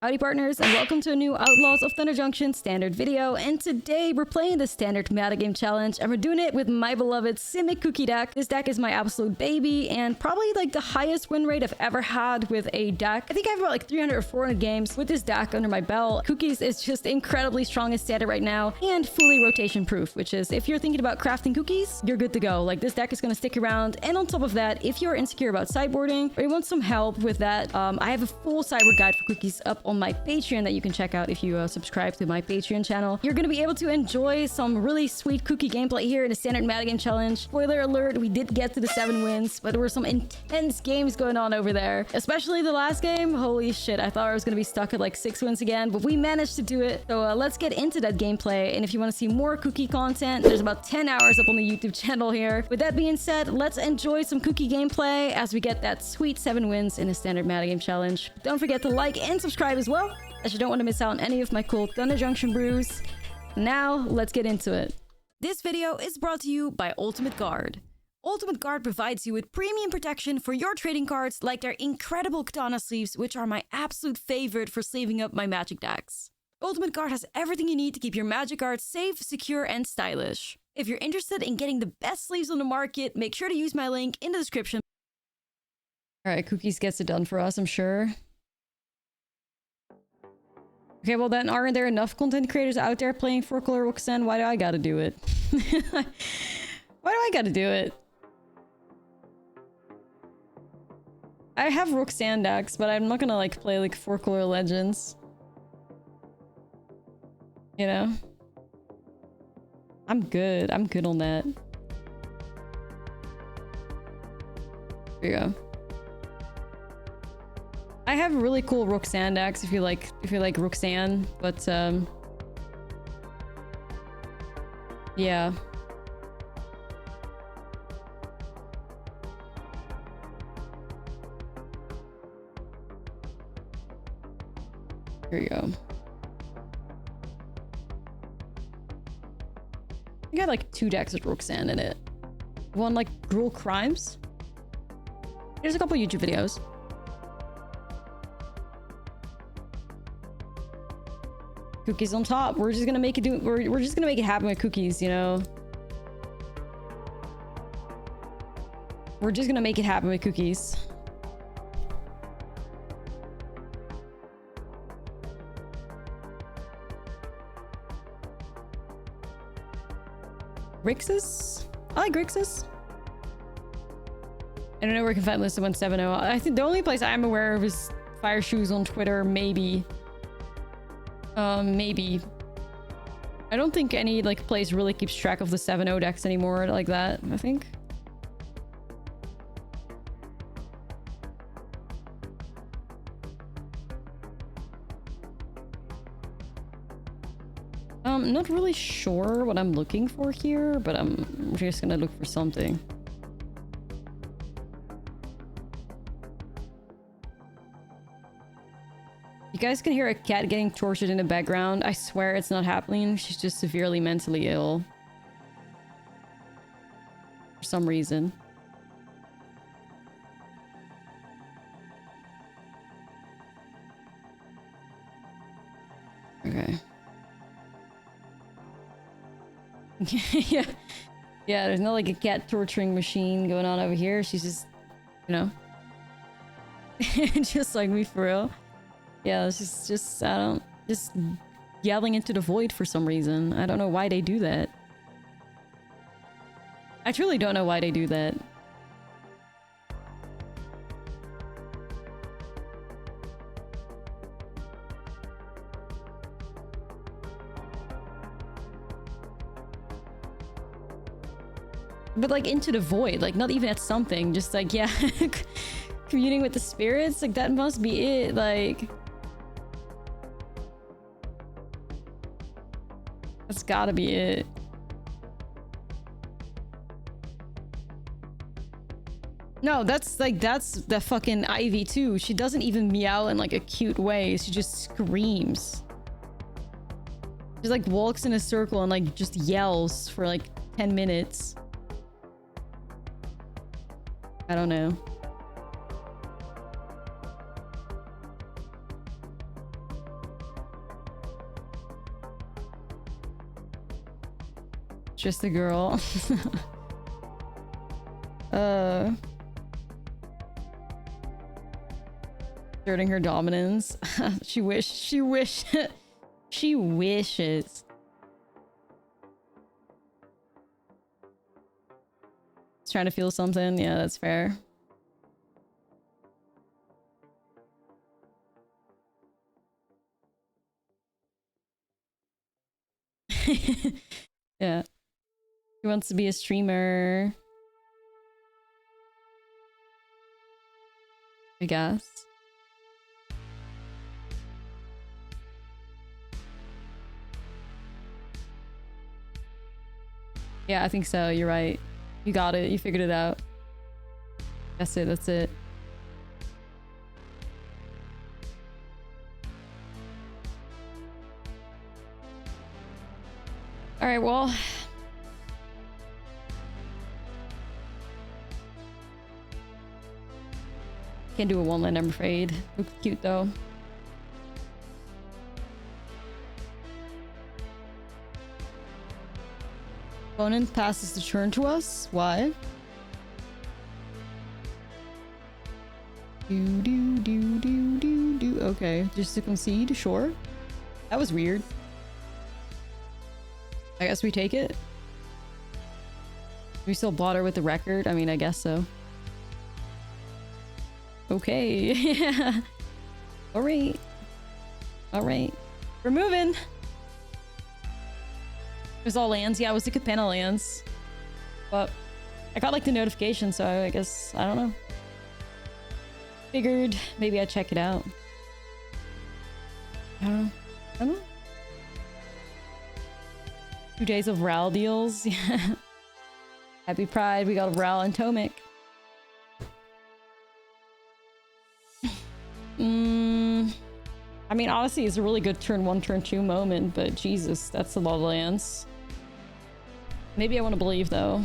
Howdy partners, and welcome to a new Outlaws of Thunder Junction standard video. And today we're playing the Standard Metagame challenge, and we're doing it with my beloved Simic Cookie deck. This deck is my absolute baby, and probably like the highest win rate I've ever had with a deck. I think I have about like 300 or 400 games with this deck under my belt. Cookies is just incredibly strong in standard right now, and fully rotation proof, which is if you're thinking about crafting cookies, you're good to go. Like, this deck is going to stick around. And on top of that, if you're insecure about sideboarding or you want some help with that, I have a full sideboard guide for cookies up on my Patreon that you can check out if you subscribe to my Patreon channel. You're going to be able to enjoy some really sweet cookie gameplay here in the Standard Metagame challenge. Spoiler alert, we did get to the 7 wins, but there were some intense games going on over there, especially the last game. Holy shit, I thought I was going to be stuck at like 6 wins again, but we managed to do it. So let's get into that gameplay. And if you want to see more cookie content, there's about 10 hours up on the YouTube channel here. With that being said, let's enjoy some cookie gameplay as we get that sweet 7 wins in the Standard Metagame challenge. Don't forget to like and subscribe as well, as you don't want to miss out on any of my cool Thunder Junction brews. Now, let's get into it. This video is brought to you by Ultimate Guard. Ultimate Guard provides you with premium protection for your trading cards, like their incredible katana sleeves, which are my absolute favorite for sleeving up my magic decks. Ultimate Guard has everything you need to keep your magic cards safe, secure, and stylish. If you're interested in getting the best sleeves on the market, make sure to use my link in the description. Alright, Cookies gets it done for us, I'm sure. Okay, well then, aren't there enough content creators out there playing 4-color Roxanne? Why do I gotta do it? Why do I gotta do it? I have Roxanne decks, but I'm not gonna like play like 4-color Legends. You know? I'm good on that. There you go. I have really cool Roxanne decks if you like Roxanne, but yeah. Here you go. I got like 2 decks with Roxanne in it. One like Cruel Crimes. Here's a couple YouTube videos. Cookies on top. We're just gonna make it do. We're just gonna make it happen with Cookies, you know. We're just gonna make it happen with Cookies. Grixis? I like Grixis. I don't know where I can find List 170. I think the only place I'm aware of is Fire Shoes on Twitter, maybe. Maybe. I don't think any like place really keeps track of the 7-0 decks anymore like that, I think. Not really sure what I'm looking for here, but I'm just gonna look for something. You guys can hear a cat getting tortured in the background. I swear it's not happening. She's just severely mentally ill. For some reason. Okay. Yeah. Yeah, there's not like a cat torturing machine going on over here. She's just, you know. Just like me, for real. Yeah, it's just I don't, just yelling into the void for some reason. I don't know why they do that. I truly don't know why they do that. But like into the void, like not even at something, just like, yeah, communing with the spirits, like that must be it, like. That's gotta be it. No, that's the fucking Ivy too. She doesn't even meow in like a cute way. She just screams. She like walks in a circle and like just yells for like 10 minutes. I don't know. Just a girl. Asserting her dominance. She wishes. Trying to feel something. Yeah, that's fair. Yeah. He wants to be a streamer. I guess. Yeah, I think so. You're right. You got it. You figured it out. That's it. That's it. All right, well. Can't do a one-land, I'm afraid. Looks cute, though. Opponent passes the turn to us. Why? Do. Okay, just to concede, sure. That was weird. I guess we take it. We still bought her with the record? I mean, I guess so. Okay. Yeah. Alright. Alright. We're moving. It was all lands. Yeah, it was the Capenna lands. But I got like the notification, so I guess, I don't know. Figured maybe I'd check it out. I don't know. I don't know. 2 days of RAL deals. Yeah. Happy Pride. We got a RAL and Tomic. I mean, honestly, it's a really good turn 1, turn 2 moment, but Jesus, that's a lot of lands. Maybe I want to believe, though.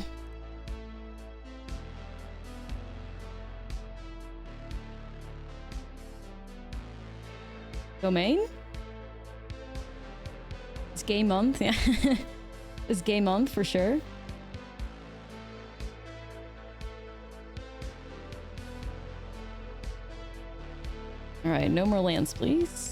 Domain? It's gay month, yeah. It's gay month for sure. Alright, no more lands, please.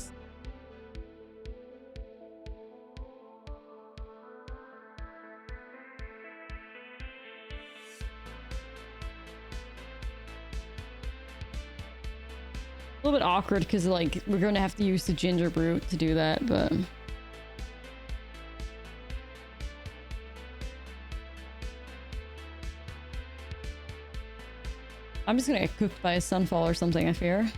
A little bit awkward because, like, we're going to have to use the Ginger Brute to do that, but... I'm just gonna get cooked by a Sunfall or something, I fear.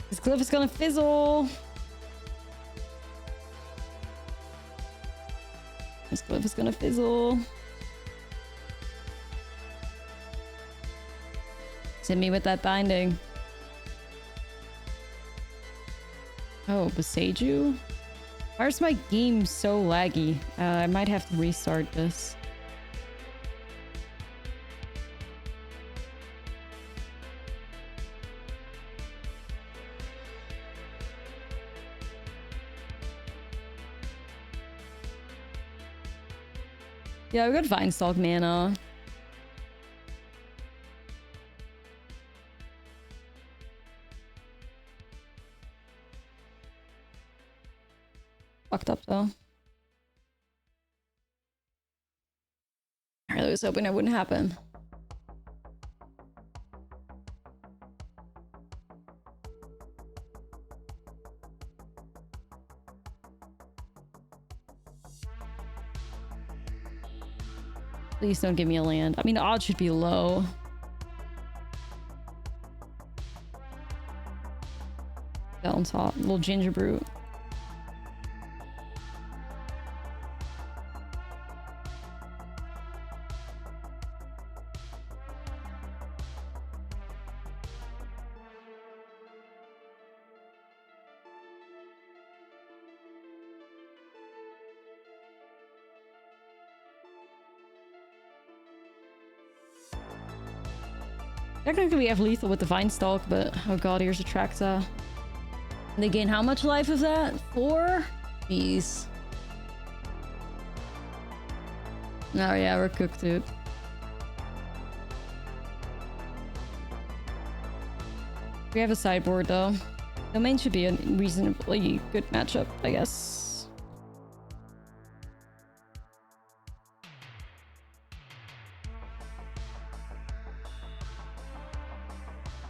This cliff is gonna fizzle. This cliff is gonna fizzle. Hit me with that binding. Oh, Beseiju? Why is my game so laggy? I might have to restart this. Yeah, we got Vinestalk mana. Fucked up though. I really was hoping it wouldn't happen. Please don't give me a land. I mean, the odds should be low. Down top. Little Ginger Brute. Technically we have lethal with the Vine Stalk, but oh god, here's a Traxa. They gain how much life of that? 4? Jeez. Oh yeah, we're cooked, dude. We have a sideboard though. Domain should be a reasonably good matchup, I guess.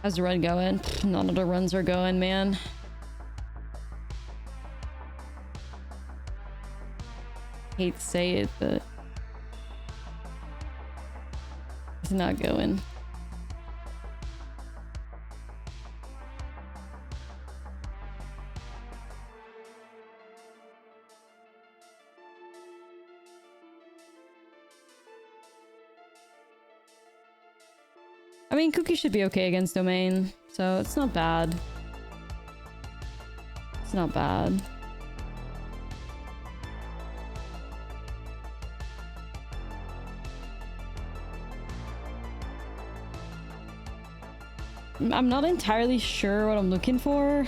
How's the run going? None of the runs are going, man. Hate to say it, but it's not going. I mean, Cookie should be okay against Domain, so it's not bad. It's not bad. I'm not entirely sure what I'm looking for.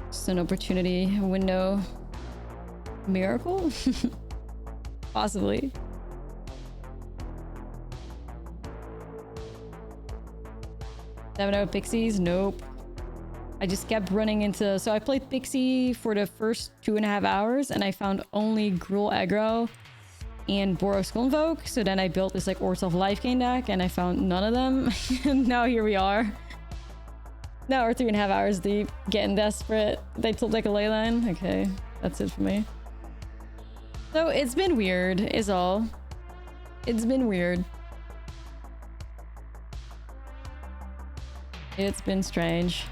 Just an opportunity window. Miracle? Possibly. Seven Pixies? Nope. I just kept running into... So I played Pixie for the first 2.5 hours and I found only Gruul aggro and Boros Convoke. So then I built this like Ortov Life Gain deck and I found none of them. And now here we are. Now we're 3.5 hours deep, getting desperate. They told like a ley line. Okay, that's it for me. So it's been weird, is all. It's been weird. It's been strange.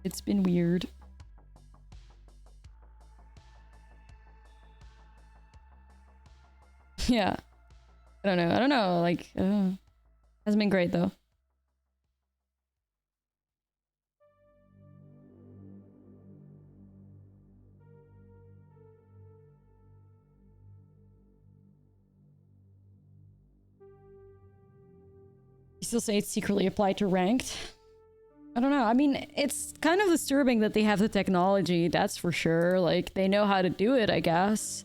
It's been weird. Yeah. I don't know, like, hasn't been great though. You still say it's secretly applied to ranked? I don't know. I mean, it's kind of disturbing that they have the technology, that's for sure. Like, they know how to do it, I guess.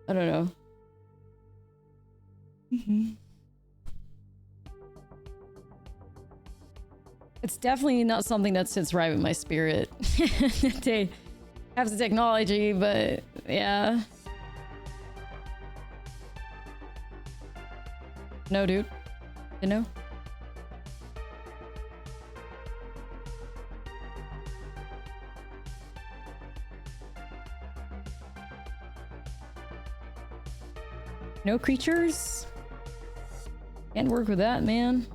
I don't know. It's definitely not something that sits right with my spirit. They have the technology, but yeah. No, dude. You know? No creatures? Can't work with that, man.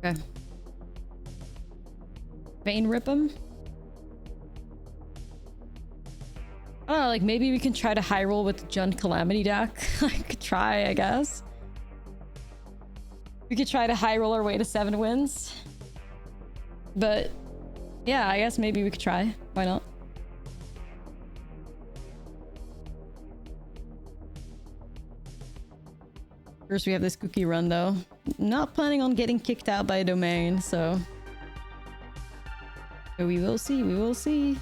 Okay. Vein rip him? I don't know, like maybe we can try to high roll with Jund Calamity deck. I could try, I guess. We could try to high roll our way to 7 wins. But yeah, I guess maybe we could try. Why not? First we have this cookie run though. Not planning on getting kicked out by a domain, so we will see, we will see.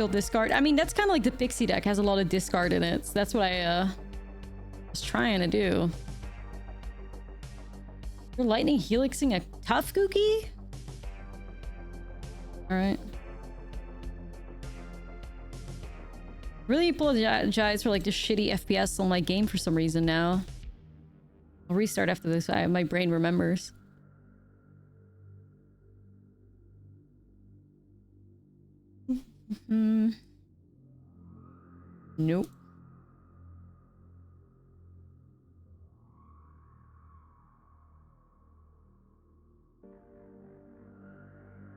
Discard. I mean, that's kind of like the Pixie deck, has a lot of discard in it. So that's what I was trying to do. We're lightning helixing a tough cookie? Alright. Really apologize for like the shitty FPS on my game for some reason now. I'll restart after this. My brain remembers. Nope.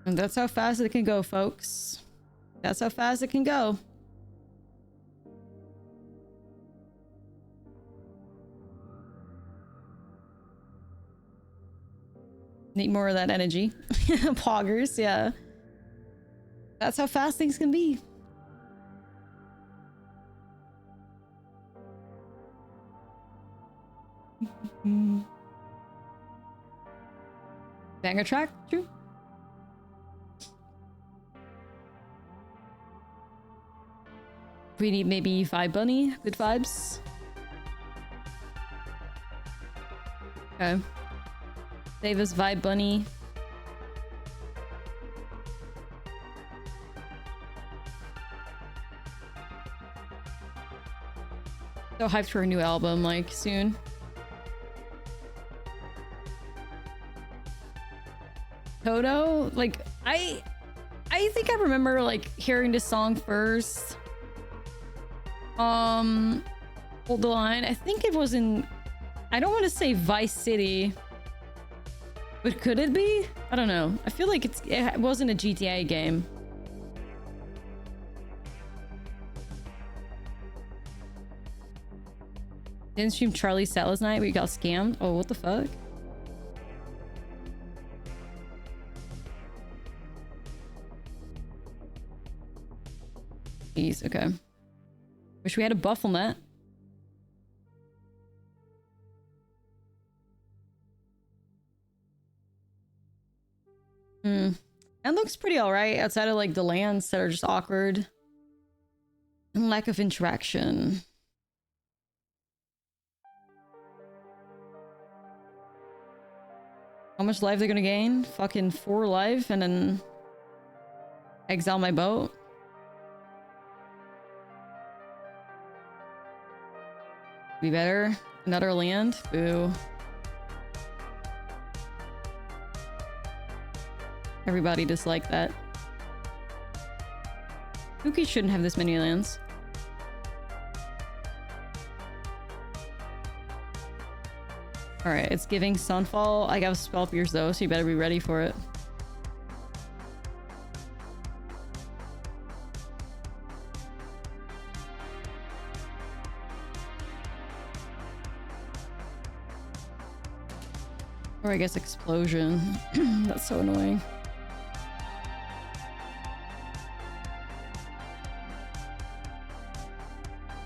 And that's how fast it can go, folks. That's how fast it can go. Need more of that energy. Poggers, yeah. That's how fast things can be. Banger track, true. We need maybe Vibe Bunny. Good vibes. Okay. Save us Vibe Bunny. So hyped for a new album, like, soon. Toto? Like, I think I remember, like, hearing this song first. Hold the line. I think it was in... I don't want to say Vice City. But could it be? I don't know. I feel like it wasn't a GTA game. Didn't stream Charlie's set last night. We got scammed. Oh, what the fuck? Jeez, okay. Wish we had a buff on that. That looks pretty alright outside of like the lands that are just awkward. And lack of interaction. How much life they're gonna gain? Fucking 4 life and then exile my boat. Be better. Another land. Boo. Everybody disliked that. Cookies shouldn't have this many lands. Alright, it's giving Sunfall. I got Spell Pierce though, so you better be ready for it. Or I guess Explosion. That's so annoying.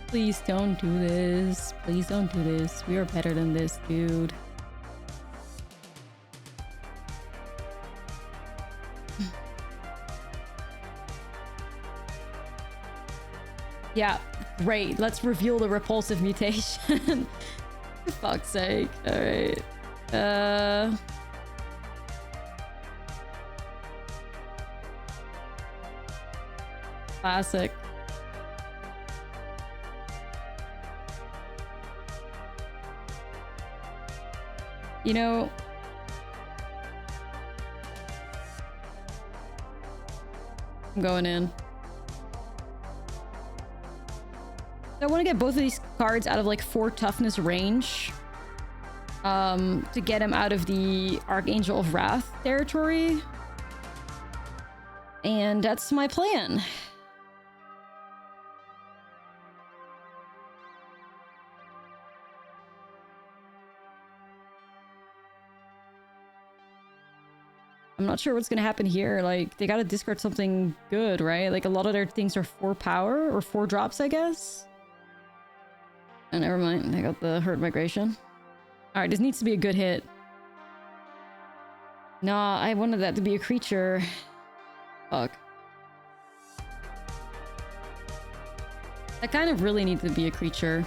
Please don't do this. Please don't do this. We are better than this, dude. Yeah, great. Let's reveal the repulsive mutation. For fuck's sake. Alright. Classic. You know, I'm going in. I want to get both of these cards out of like 4 toughness range. To get him out of the Archangel of Wrath territory. And that's my plan. I'm not sure what's gonna happen here. Like, they gotta discard something good, right? Like, a lot of their things are 4 power or 4 drops, I guess. Oh, never mind. I got the Hurt Migration. Alright, this needs to be a good hit. Nah, I wanted that to be a creature. Fuck. That kind of really needs to be a creature.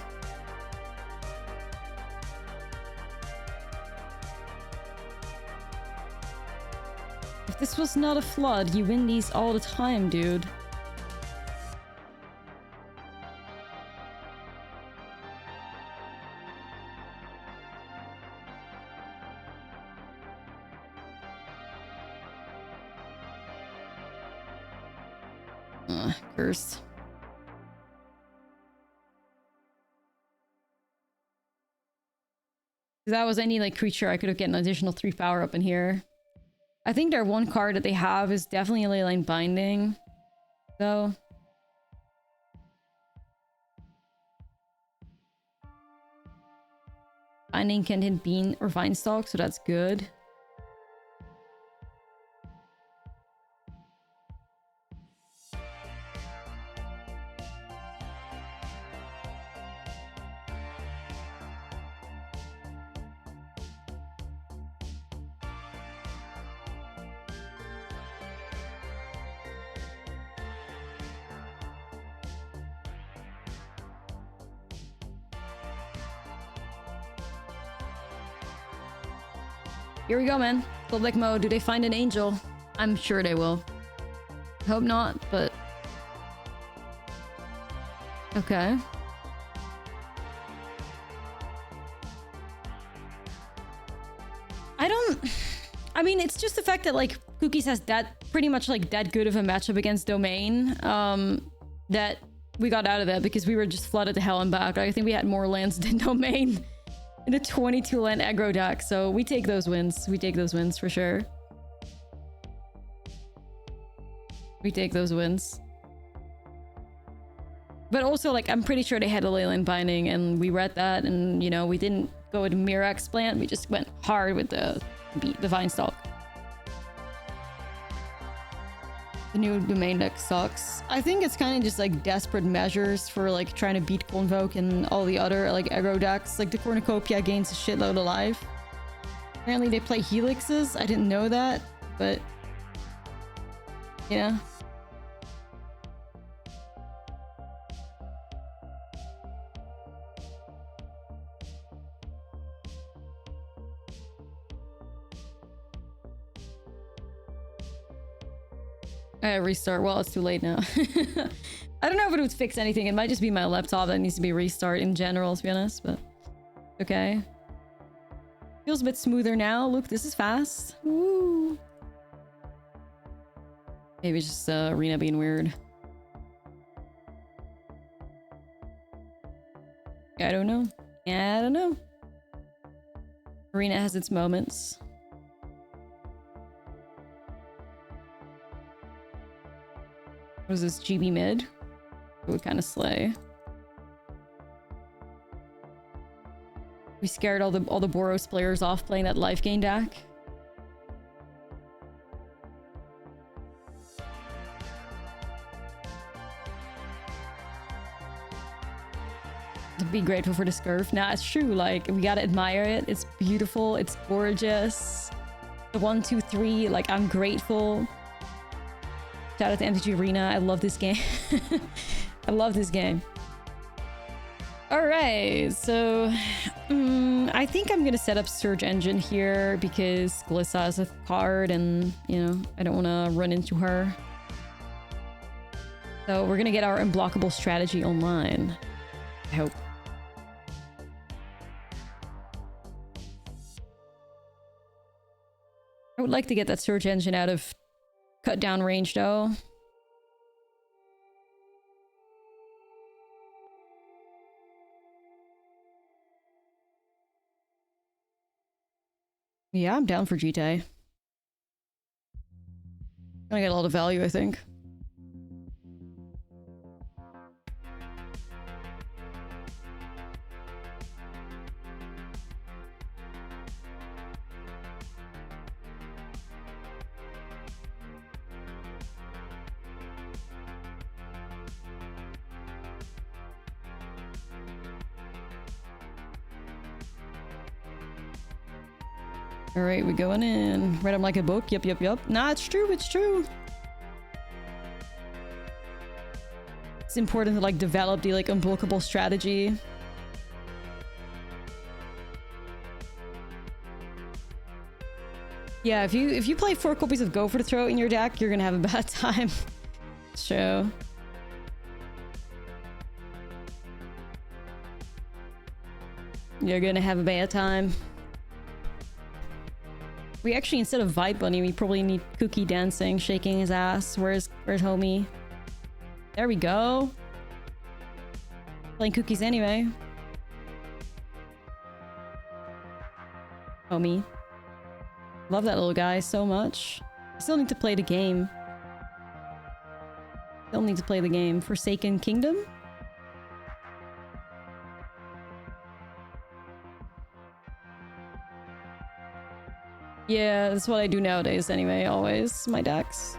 This was not a flood. You win these all the time, dude. Cursed. If that was any like creature, I could have gotten an additional 3 power up in here. I think their one card that they have is definitely a Leyline Binding, though. Binding can hit Bean or Vinestalk, so that's good. Here we go, man. Public mode. Do they find an angel? I'm sure they will. Hope not, but... Okay. I mean, it's just the fact that, like, Cookies has that pretty much, like, that good of a matchup against Domain, that we got out of that because we were just flooded to hell and back. I think we had more lands than Domain in a 22 land aggro deck, so we take those wins. We take those wins for sure. We take those wins. But also, like, I'm pretty sure they had a Leyline Binding, and we read that, and, you know, we didn't go with Mirax Plant, we just went hard with the Vinestalk. The new Domain deck sucks. I think it's kind of just, like, desperate measures for, like, trying to beat Convoke and all the other, like, aggro decks. Like, the Cornucopia gains a shitload of life. Apparently they play Helixes. I didn't know that, but... yeah. Restart. Well, it's too late now. I don't know if it would fix anything. It might just be my laptop that needs to be restart in general, to be honest, but okay. Feels a bit smoother now. Look, this is fast. Woo. Maybe it's just Arena being weird. I don't know. I don't know. Arena has its moments. What is this, GB mid? It would kind of slay. We scared all the Boros players off playing that life gain deck. To be grateful for the Scurf. Nah, it's true. Like, we gotta admire it. It's beautiful. It's gorgeous. The 1, 2, 3. Like, I'm grateful. Shout out to MTG Arena. I love this game. I love this game. Alright, so I think I'm gonna set up Surge Engine here because Glissa is a card and, you know, I don't want to run into her. So we're gonna get our unblockable strategy online. I hope. I would like to get that Surge Engine out of cut down range though. Yeah, I'm down for GTA. Gonna get a lot of value, I think. Alright, we going in. Read them like a book. Yep, yep, yep. Nah, it's true, it's true. It's important to, like, develop the, like, unblockable strategy. Yeah, if you play 4 copies of Go for the Throat in your deck, you're gonna have a bad time. So you're gonna have a bad time. We actually, instead of Vibe Bunny, we probably need Cookie dancing, shaking his ass. Where's homie? There we go. Playing cookies anyway. Homie. Love that little guy so much. I still need to play the game. Still need to play the game. Forsaken Kingdom? Yeah, that's what I do nowadays anyway, always. My decks.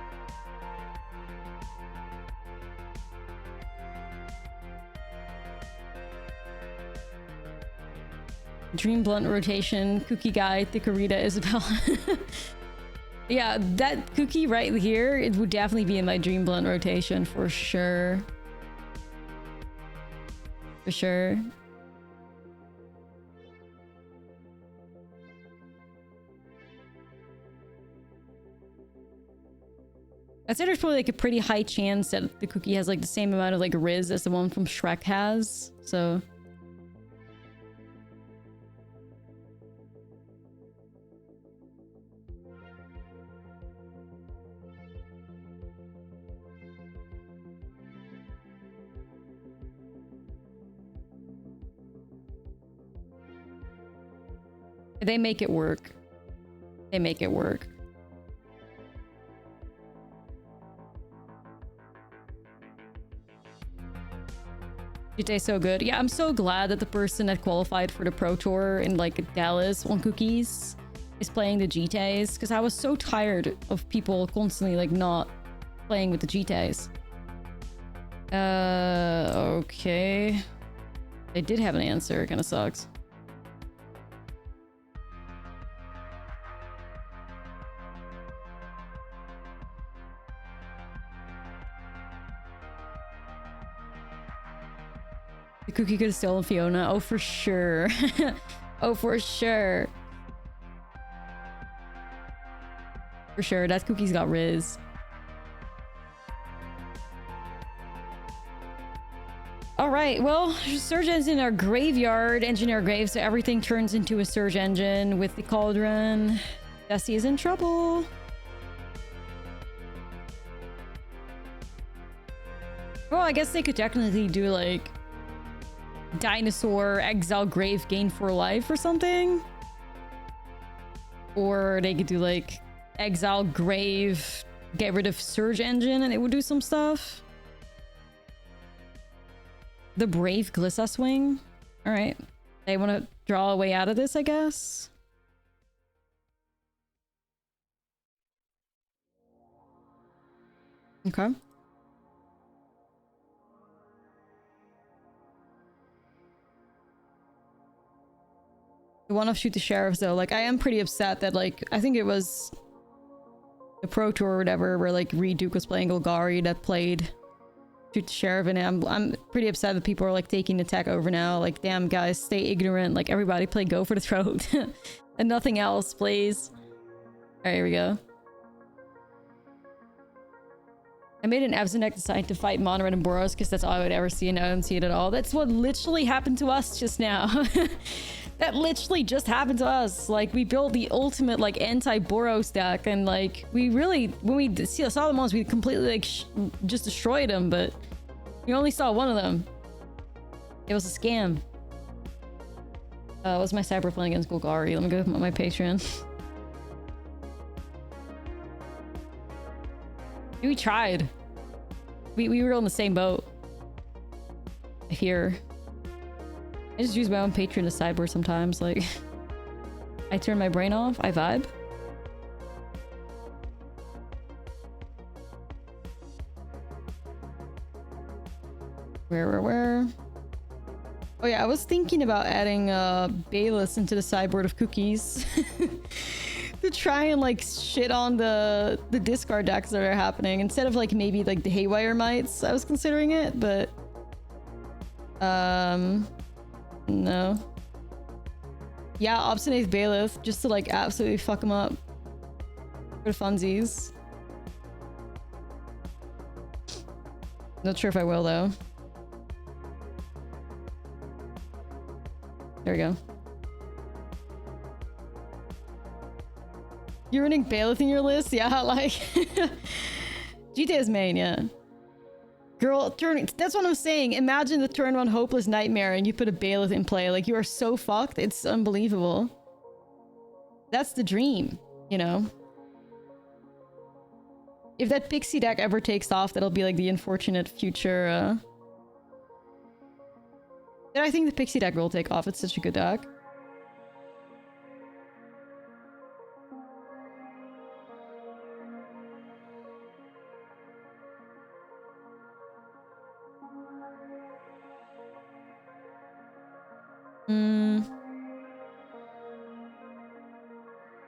Dream Blunt rotation, Cookie Guy, Thikarita, Isabel. Yeah, that Cookie right here, it would definitely be in my Dream Blunt rotation for sure. For sure. I'd say there's probably like a pretty high chance that the Cookie has like the same amount of like Riz as the one from Shrek has, so... They make it work. They make it work. Jite's so good. Yeah, I'm so glad that the person that qualified for the Pro Tour in like Dallas on Cookies is playing the Jite's, because I was so tired of people constantly like not playing with the Jite's. Okay. They did have an answer. It kind of sucks. The Cookie could have stolen Fiona. Oh, for sure. Oh, for sure. For sure. That Cookie's got Riz. Alright, well, Surge Engine our graveyard. Engineer grave, so everything turns into a Surge Engine with the Cauldron. Dusty is in trouble. Well, I guess they could technically do like Dinosaur, Exile, Grave, Gain for Life or something. Or they could do like Exile, Grave, get rid of Surge Engine and it would do some stuff. The Brave Glissa Swing. Alright. They want to draw a way out of this, I guess. Okay. The one offshoot the sheriffs though, like I am pretty upset that like I think it was the Pro Tour or whatever where like Reed Duke was playing Golgari that played shoot the sheriff, and I'm pretty upset that people are like taking the tech over now. Like damn guys, stay ignorant. Like everybody play Go for the Throat and nothing else, please. Alright, here we go. I made an Absent deck designed to fight Mono Red and Boros because that's all I would ever see, and I don't see it at all. That's what literally happened to us just now. That literally just happened to us. Like, we built the ultimate, like, anti-Boros deck, and, like, we really... When we saw the ones, we completely, like, just destroyed them, but we only saw one of them. It was a scam. Was my Cyber playing against Golgari? Let me go with my Patreon. We tried. We were on the same boat. Here. I just use my own Patreon to sideboard sometimes, like... I turn my brain off, I vibe. Where? Oh yeah, I was thinking about adding buylist into the sideboard of Cookies. To try and like shit on the discard decks that are happening. Instead of like maybe like the Haywire Mites, I was considering it, but... No. Yeah, Obstinate Bailiff, just to like absolutely fuck him up. For funsies. Not sure if I will though. There we go. You're running Bailiff in your list? Yeah, like... GTA's main, yeah. Girl, that's what I'm saying. Imagine the turn 1 Hopeless Nightmare and you put a Bailiff in play. Like, you are so fucked. It's unbelievable. That's the dream, you know? If that Pixie deck ever takes off, that'll be like the unfortunate future, I think the Pixie deck will take off. It's such a good deck.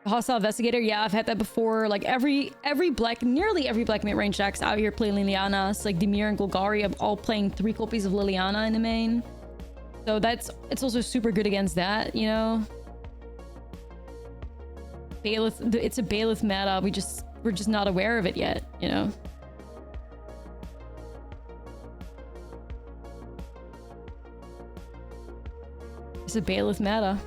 Hostile Investigator, yeah, I've had that before. Like nearly every black mid-range decks out here play Lilianas. Like Dimir and Golgari are all playing 3 copies of Liliana in the main. So it's also super good against that, you know? Bailiff, it's a Bailiff meta. We're just not aware of it yet, you know? It's a Bailiff meta.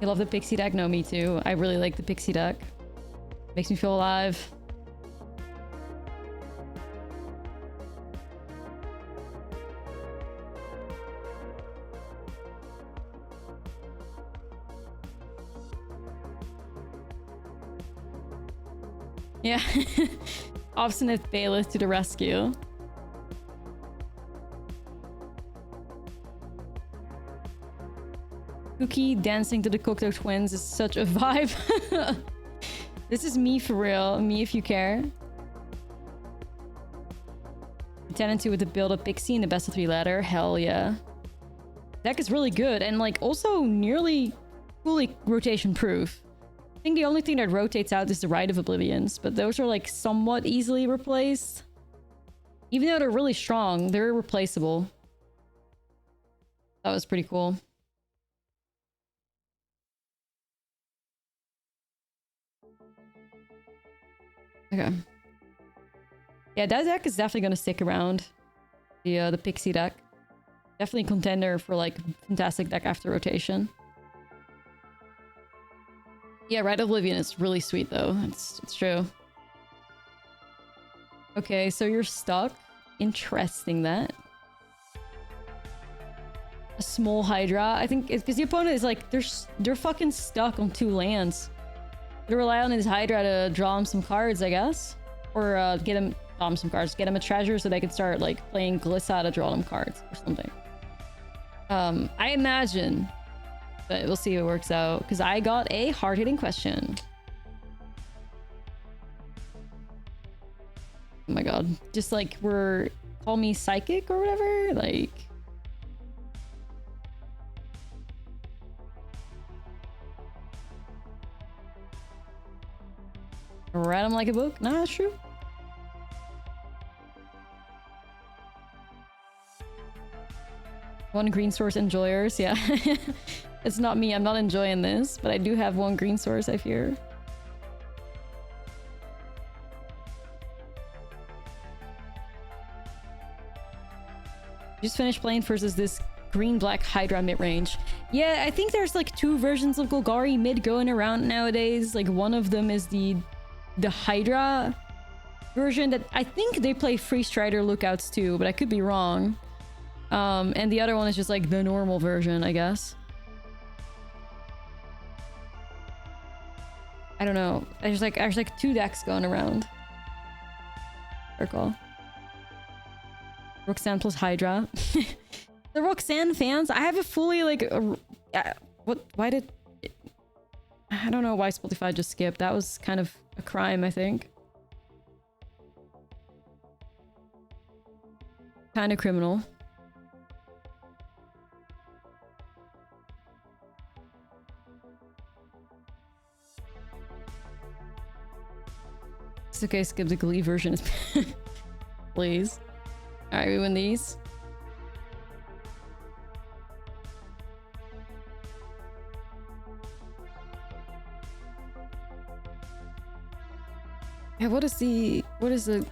You love the Pixie deck? No, me too. I really like the Pixie deck. Makes me feel alive. Yeah. Obstinate Bailiff to the rescue. Cookie dancing to the Cocteau Twins is such a vibe. This is me for real. Me if you care. 10-2 with the build-up Pixie in the best of 3 ladder. Hell yeah. Deck is really good and like also nearly fully rotation proof. I think the only thing that rotates out is the Rite of Oblivions, but those are like somewhat easily replaced. Even though they're really strong, they're replaceable. That was pretty cool. Okay. Yeah, that deck is definitely gonna stick around. The Pixie deck. Definitely contender for like fantastic deck after rotation. Yeah, Rite of Oblivion is really sweet though. It's true. Okay, so you're stuck. Interesting that. A small Hydra. I think it's because the opponent is like they're fucking stuck on 2 lands. They rely on his Hydra to draw him some cards, I guess. Or get him some cards. Get him a treasure so they can start like playing Glissa to draw them cards or something. I imagine. But we'll see if it works out. Because I got a hard-hitting question. Oh my god. Just like call me psychic or whatever. Like. Read them like a book? Nah, that's true. One green source enjoyers, yeah. It's not me, I'm not enjoying this, but I do have 1 green source, I fear. Just finished playing versus this green-black Hydra mid-range. Yeah, I think there's like 2 versions of Golgari mid going around nowadays. Like one of them is the Hydra version that I think they play Free Strider Lookouts too, but I could be wrong. And the other one is just like the normal version, I guess. I don't know. There's like 2 decks going around. Circle. Roxanne plus Hydra. The Roxanne fans, I have a fully like why did I don't know why Spotify just skipped. That was kind of a crime, I think. Kind of criminal. It's okay, skip the Glee version. Please. Alright, we win these. Yeah, what is the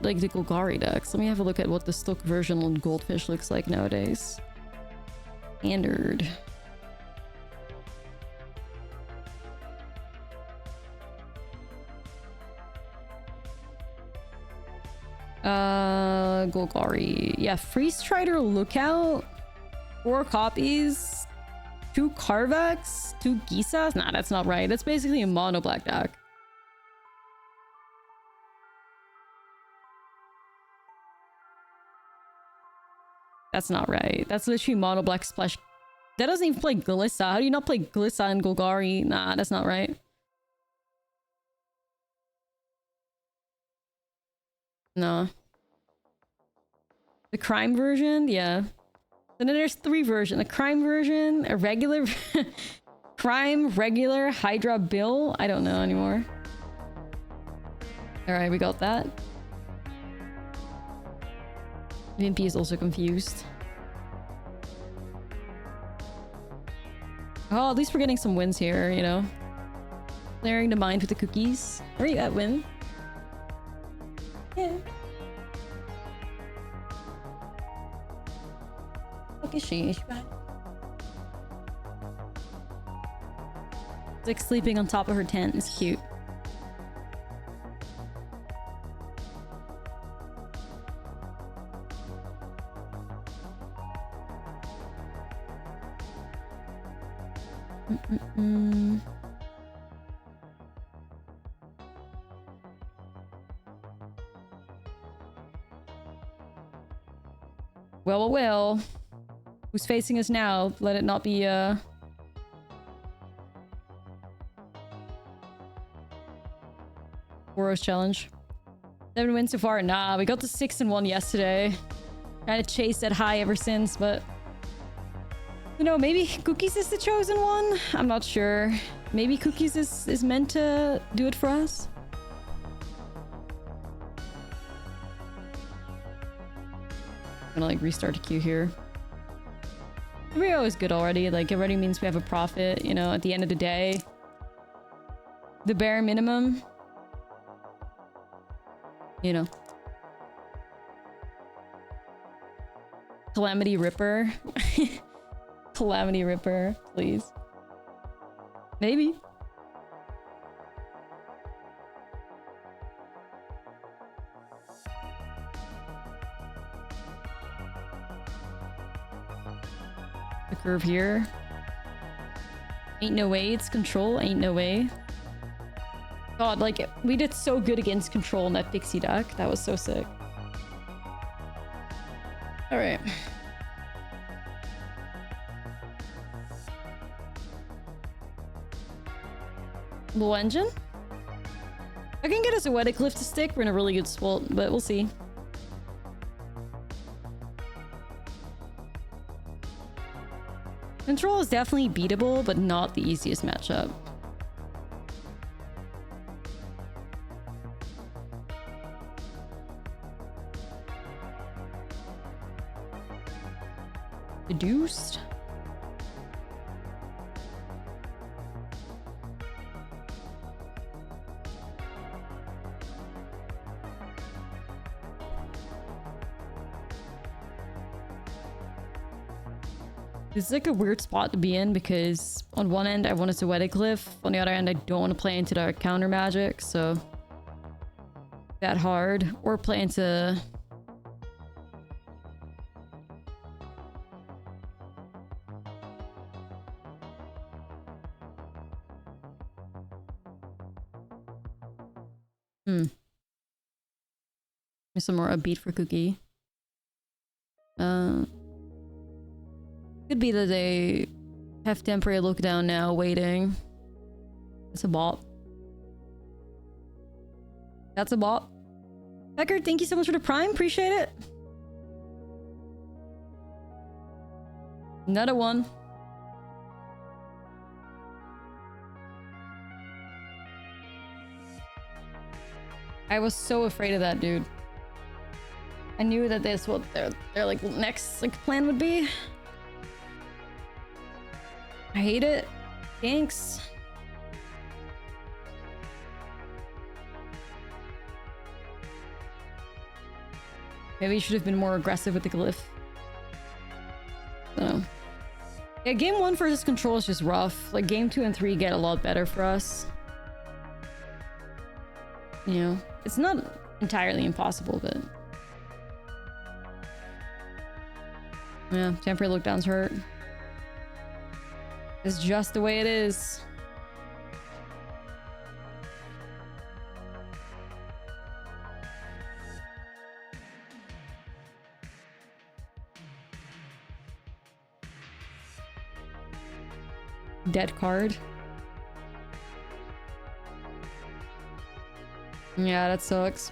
like the Golgari decks? Let me have a look at what the stock version on Goldfish looks like nowadays. Standard. Golgari. Yeah, Freeze Strider Lookout. 4 copies. 2 Carvex. 2 Gisas. Nah, that's not right. That's basically a mono black deck. That's not right. That's literally mono black splash. That doesn't even play Glissa. How do you not play Glissa and Golgari? Nah, that's not right. No. The crime version? Yeah. And then there's 3 versions. A crime version, a regular... crime, regular, Hydra, Bill. I don't know anymore. Alright, we got that. Wimpy is also confused. Oh, at least we're getting some wins here, you know? Clearing the mind with the cookies. Where are you at, Win? Yeah. Look, is she? Is she bad? It's like sleeping on top of her tent. It's cute. Well, well, well. Who's facing us now? Let it not be, Boros challenge. 7 wins so far? Nah, we got to 6-1 yesterday. Trying to chase that high ever since, but... You know, maybe Cookies is the chosen one? I'm not sure. Maybe Cookies is meant to do it for us? I'm gonna, like, restart the queue here. 3-0 is good already. Like, it already means we have a profit, you know, at the end of the day. The bare minimum. You know. Calamity Ripper. Calamity Ripper, please. Maybe. The curve here. Ain't no way it's control. Ain't no way. God, like, we did so good against control in that Pixie deck. That was so sick. Alright. Low engine? I can get us a Wedding Cliff to stick. We're in a really good spot, but we'll see. Control is definitely beatable, but not the easiest matchup. Deduced. This is like a weird spot to be in because on one end I want to Wedding Cliff, on the other end I don't want to play into the counter magic, so that hard. Or play into some more upbeat for Cookie. Could be that they have temporary lockdown now, waiting. It's a bot. That's a bot. Becker, thank you so much for the prime. Appreciate it. Another one. I was so afraid of that dude. I knew that that's what their like next like plan would be. I hate it. Thanks. Maybe he should have been more aggressive with the glyph. I don't know. Yeah, game 1 versus control is just rough. Like, game 2 and 3 get a lot better for us. You know, it's not entirely impossible, but... yeah, temporary lookdowns hurt. It's just the way it is. Dead card. Yeah, that sucks.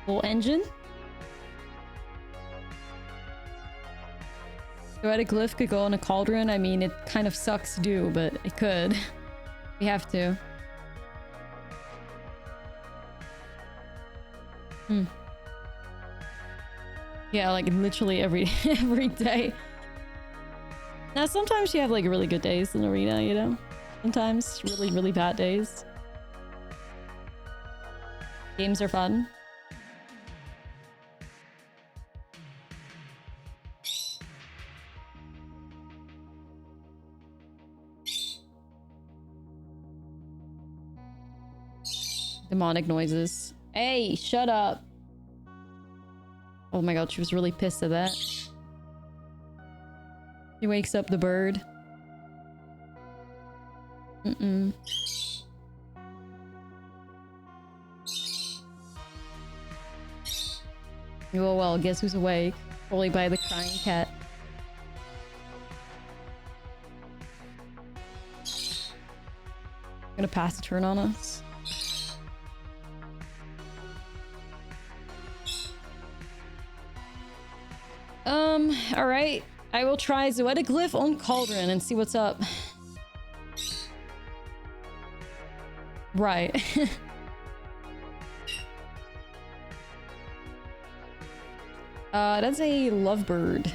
Full engine? Poetic Glyph could go on a cauldron. I mean, it kind of sucks to do, but it could. We have to. Yeah, like literally every day. Now, sometimes you have like really good days in Arena, you know? Sometimes really, really bad days. Games are fun. Demonic noises. Hey, shut up. Oh my god, she was really pissed at that. He wakes up the bird. Oh well, guess who's awake? Probably by the crying cat. Gonna pass the turn on us. Alright. I will try Zoetic Glyph on Cauldron and see what's up. Right. That's a lovebird.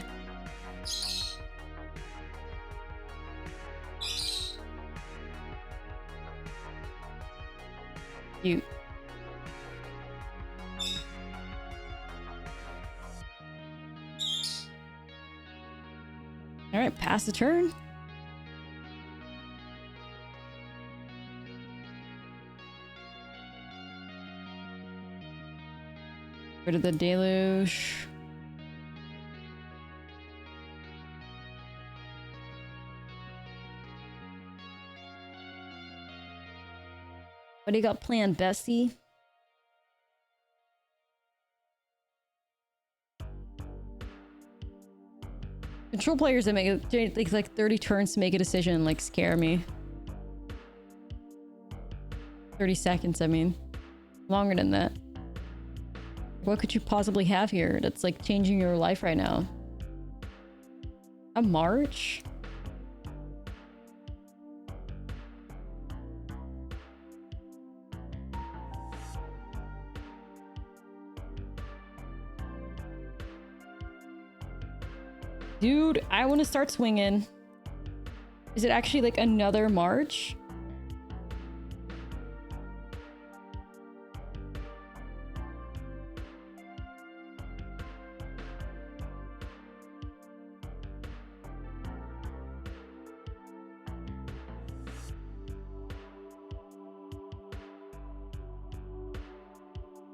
Cute. Alright, pass the turn. Rid of the deluge. What do you got planned, Bessie? Control players that make it take like 30 turns to make a decision like scare me. 30 seconds, I mean. Longer than that. What could you possibly have here that's like changing your life right now? A march? Dude, I want to start swinging. Is it actually like another march?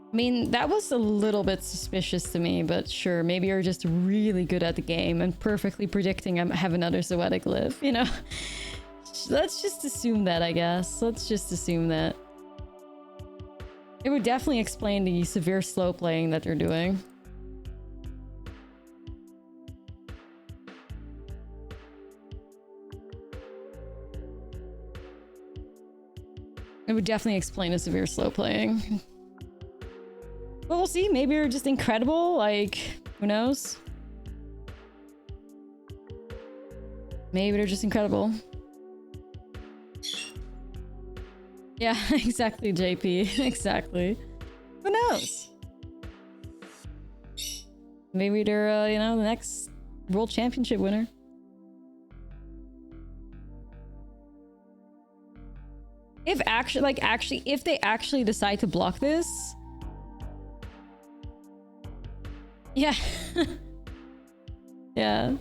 I mean, that was a little bit suspicious to me, but sure, maybe you're just really good at the game and perfectly predicting I have another Zoetic Glyph, you know? Let's just assume that, I guess. Let's just assume that. It would definitely explain the severe slow playing that they're doing. It would definitely explain the severe slow playing. But we'll see. Maybe you're just incredible. Like, who knows? Maybe they're just incredible. Yeah, exactly, JP. Exactly. Who knows? Maybe they're, you know, the next World Championship winner. If if they actually decide to block this. Yeah. Yeah.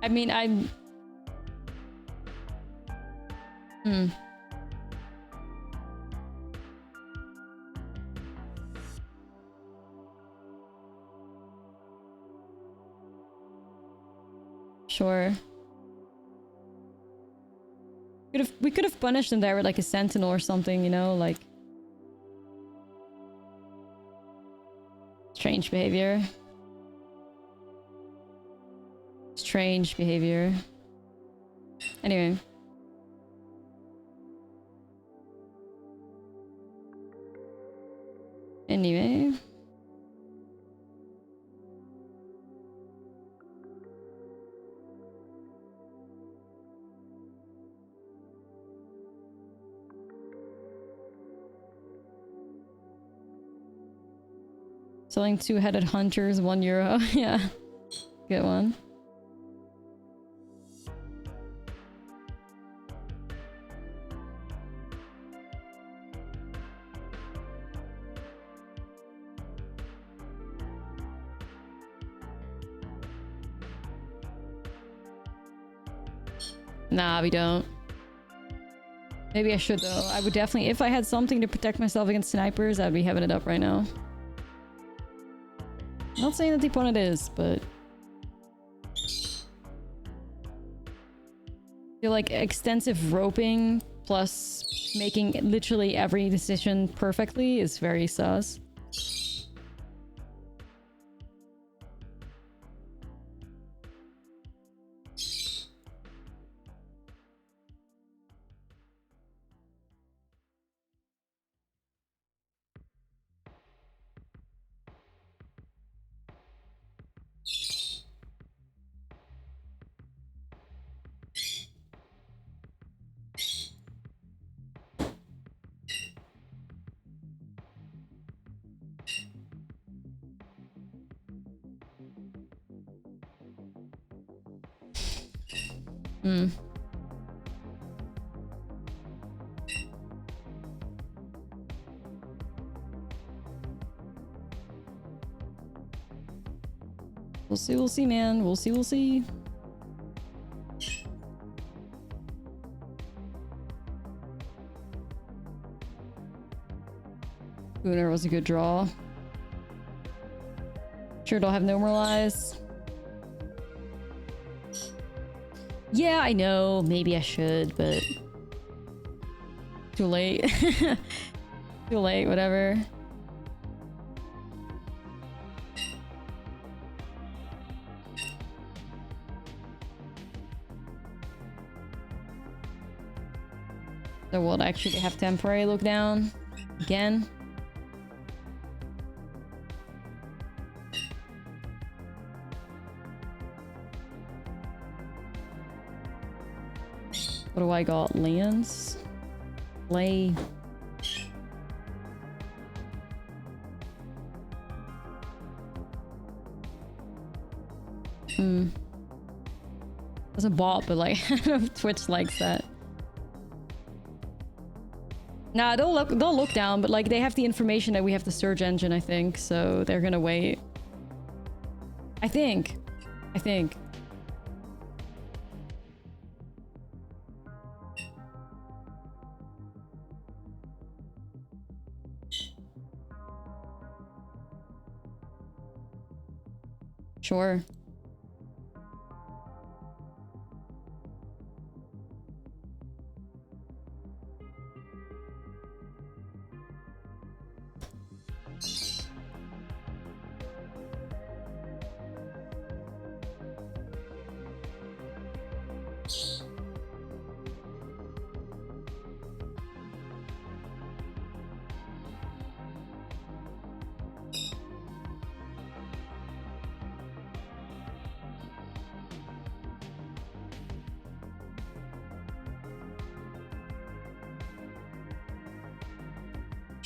I mean, I'm... Sure. We could have punished them there with like a sentinel or something, you know, like... Strange behavior. Strange behavior. Anyway. Anyway. Selling two-headed hunters, €1. Yeah. Good one. Nah, we don't. Maybe I should though. I would definitely, if I had something to protect myself against snipers, I'd be having it up right now. Not saying that the opponent is, but... I feel like extensive roping plus making literally every decision perfectly is very sus. We'll see, man. We'll see. Gunnar was a good draw. Sure don't have Normalize. Yeah, I know. Maybe I should, but... Too late. Too late, whatever. So we'll actually have temporary look down again. What do I got? Lands? Play. It's a bot, but like Twitch likes that. Nah, they'll look down, but like they have the information that we have the search engine, I think, so they're gonna wait. I think. Sure.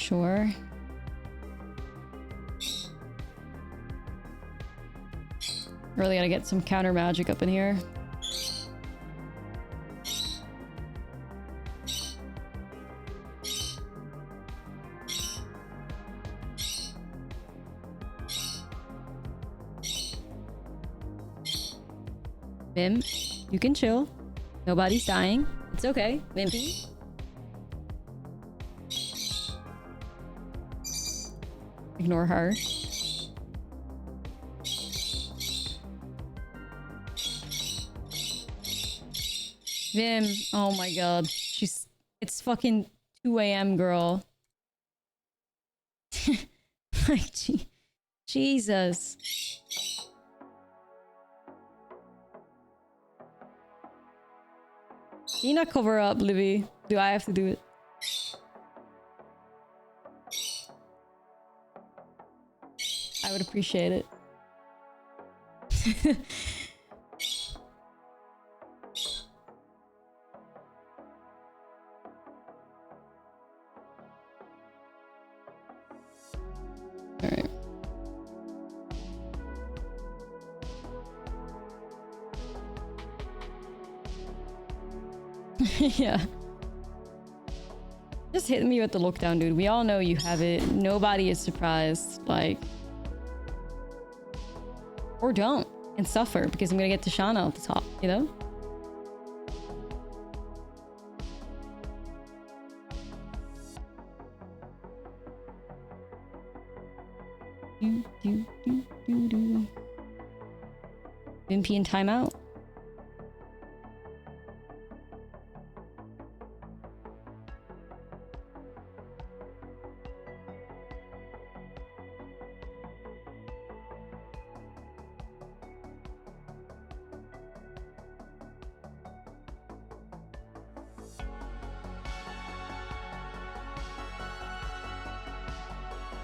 Sure. Really gotta get some counter magic up in here. Vim, you can chill. Nobody's dying. It's okay. Wimpy. Ignore her. Vim. Oh my god. It's fucking 2 a.m. girl. Like, Jesus. Can you not cover up, Livy? Do I have to do it? I would appreciate it. Alright. Yeah. Just hit me with the lookdown, dude. We all know you have it. Nobody is surprised. Like... Or don't. And suffer, because I'm gonna get Tishana at the top, you know? Wimpy in timeout.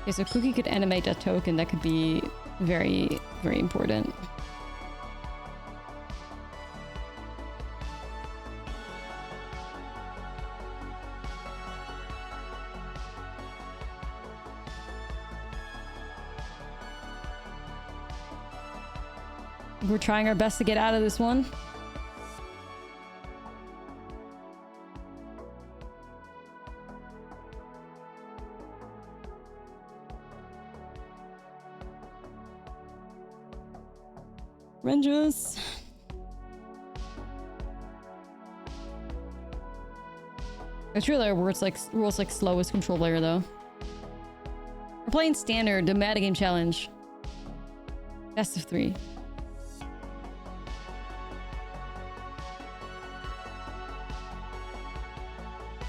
Okay, so Cookie could animate that token. That could be very, very important. We're trying our best to get out of this one. Rangers. It's really rules like slowest control player though. We're playing standard, the metagame challenge. Best of 3.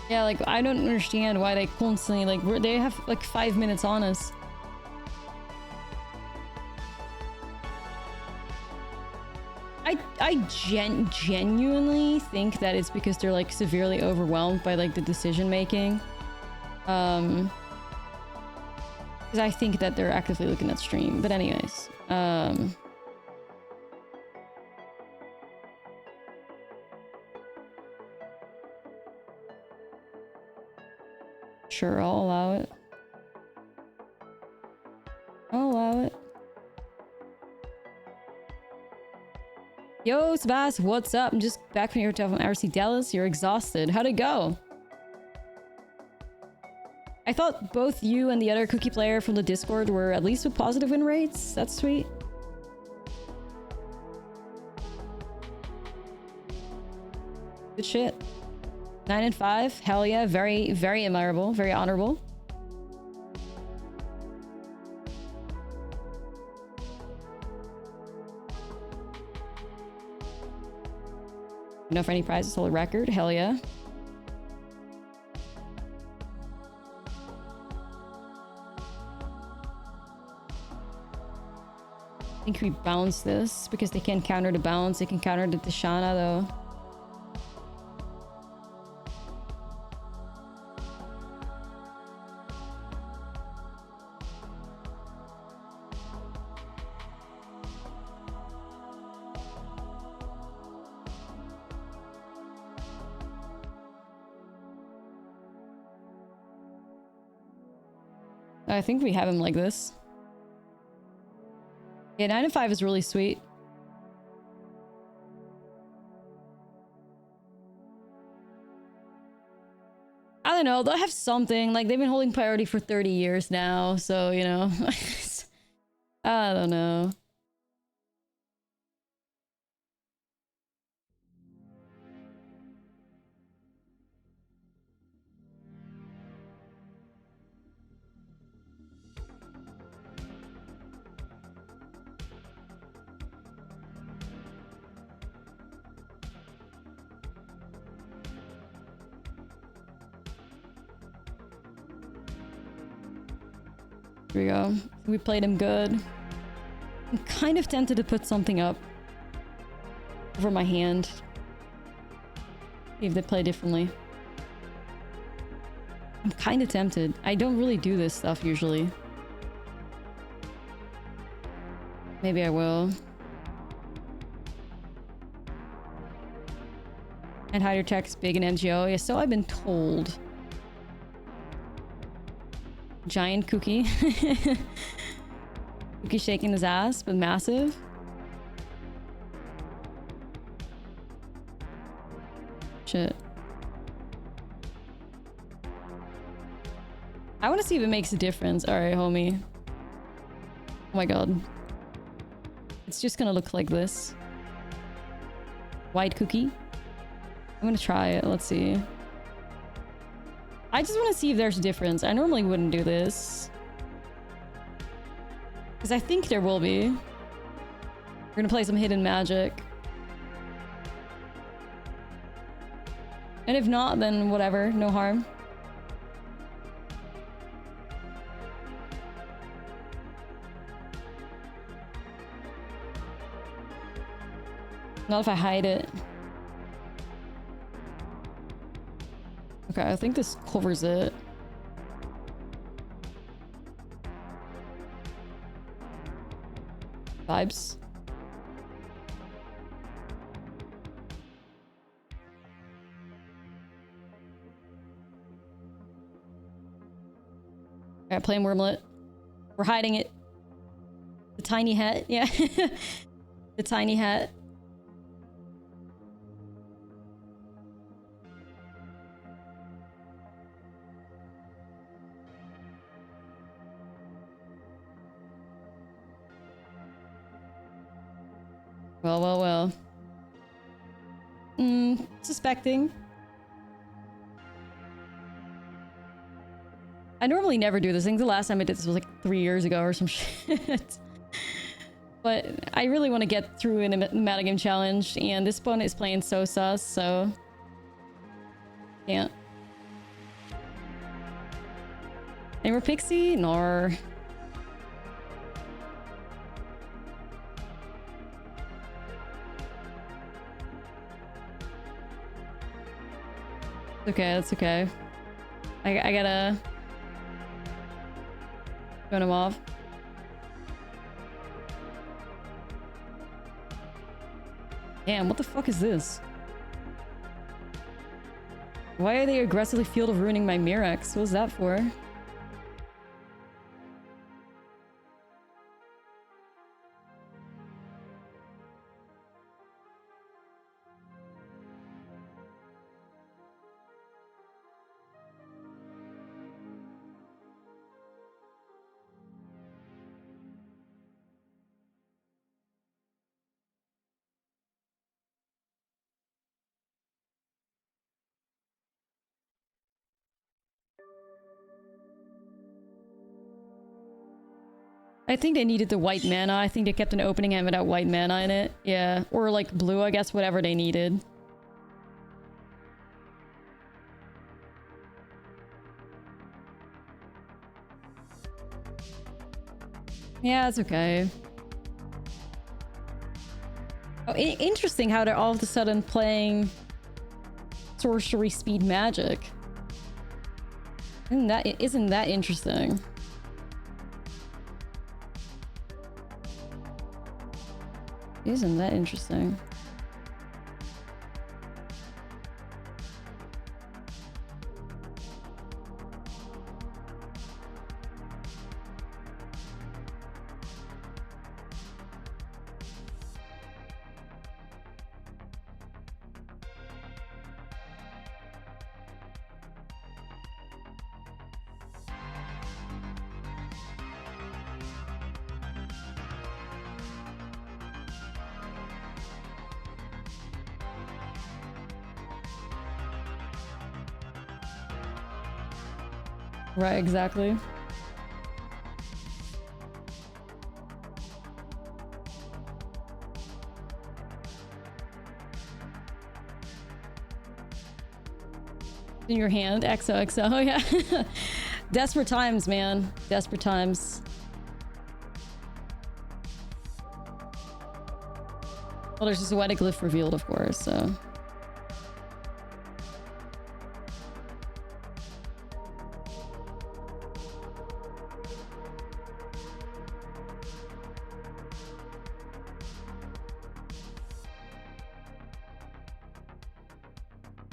Yeah, like I don't understand why they constantly they have like 5 minutes on us. I genuinely think that it's because they're like severely overwhelmed by like the decision making. Because I think that they're actively looking at stream. But anyways, sure, I'll allow it. I'll allow it. Yo, Sebas, what's up? I'm just back from your hotel from RC Dallas. You're exhausted. How'd it go? I thought both you and the other cookie player from the Discord were at least with positive win rates. That's sweet. Good shit. 9 and 5. Hell yeah. Very, very admirable. Very honorable. Enough for any prizes, hold a record. Hell yeah. I think we bounce this because they can't counter the bounce. They can counter the Tishana though. I think we have him like this. Yeah, 9 and 5 is really sweet. I don't know, they'll have something. Like, they've been holding priority for 30 years now, so, you know. I don't know. Here we go. We played him good. I'm kind of tempted to put something up over my hand. See if they play differently. I'm kind of tempted. I don't really do this stuff usually. Maybe I will. And hide your text big in MGO. Yeah, so I've been told. Giant cookie. Cookie shaking his ass, but massive. Shit. I want to see if it makes a difference. Alright, homie. Oh my god. It's just gonna look like this. White cookie. I'm gonna try it. Let's see. I just want to see if there's a difference. I normally wouldn't do this. Because I think there will be. We're gonna play some hidden magic. And if not, then whatever. No harm. Not if I hide it. Okay, I think this covers it. Vibes. Alright, playing Wormlet. We're hiding it. The tiny hat, yeah. The tiny hat. Well, well, well. Suspecting. I normally never do this. I think the last time I did this was like 3 years ago or some shit. But I really want to get through in a metagame challenge, and this opponent is playing so sus, so... Can't. Any more Pixie? Nor. Okay, that's okay. I gotta turn him off. Damn, what the fuck is this? Why are they aggressively field of ruining my Mirex? What was that for? I think they needed the white mana. I think they kept an opening hand without white mana in it. Yeah. Or like blue, I guess, whatever they needed. Yeah, it's okay. Oh, interesting how they're all of a sudden playing sorcery speed magic. Isn't that interesting? Isn't that interesting? Right, exactly. In your hand, XOXO, oh yeah. Desperate times, man. Desperate times. Well, there's just a wedding glyph revealed, of course, so...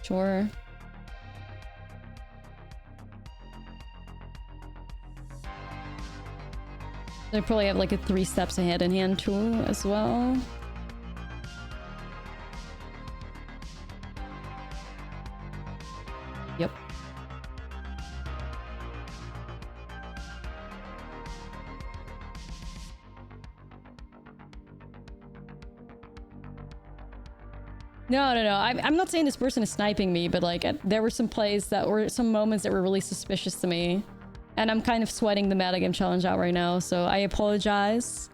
Sure. They probably have like a 3 steps ahead in hand too, as well. Yep. No. I'm not saying this person is sniping me, but like there were some plays that were some moments that were really suspicious to me. And I'm kind of sweating the metagame challenge out right now, so I apologize.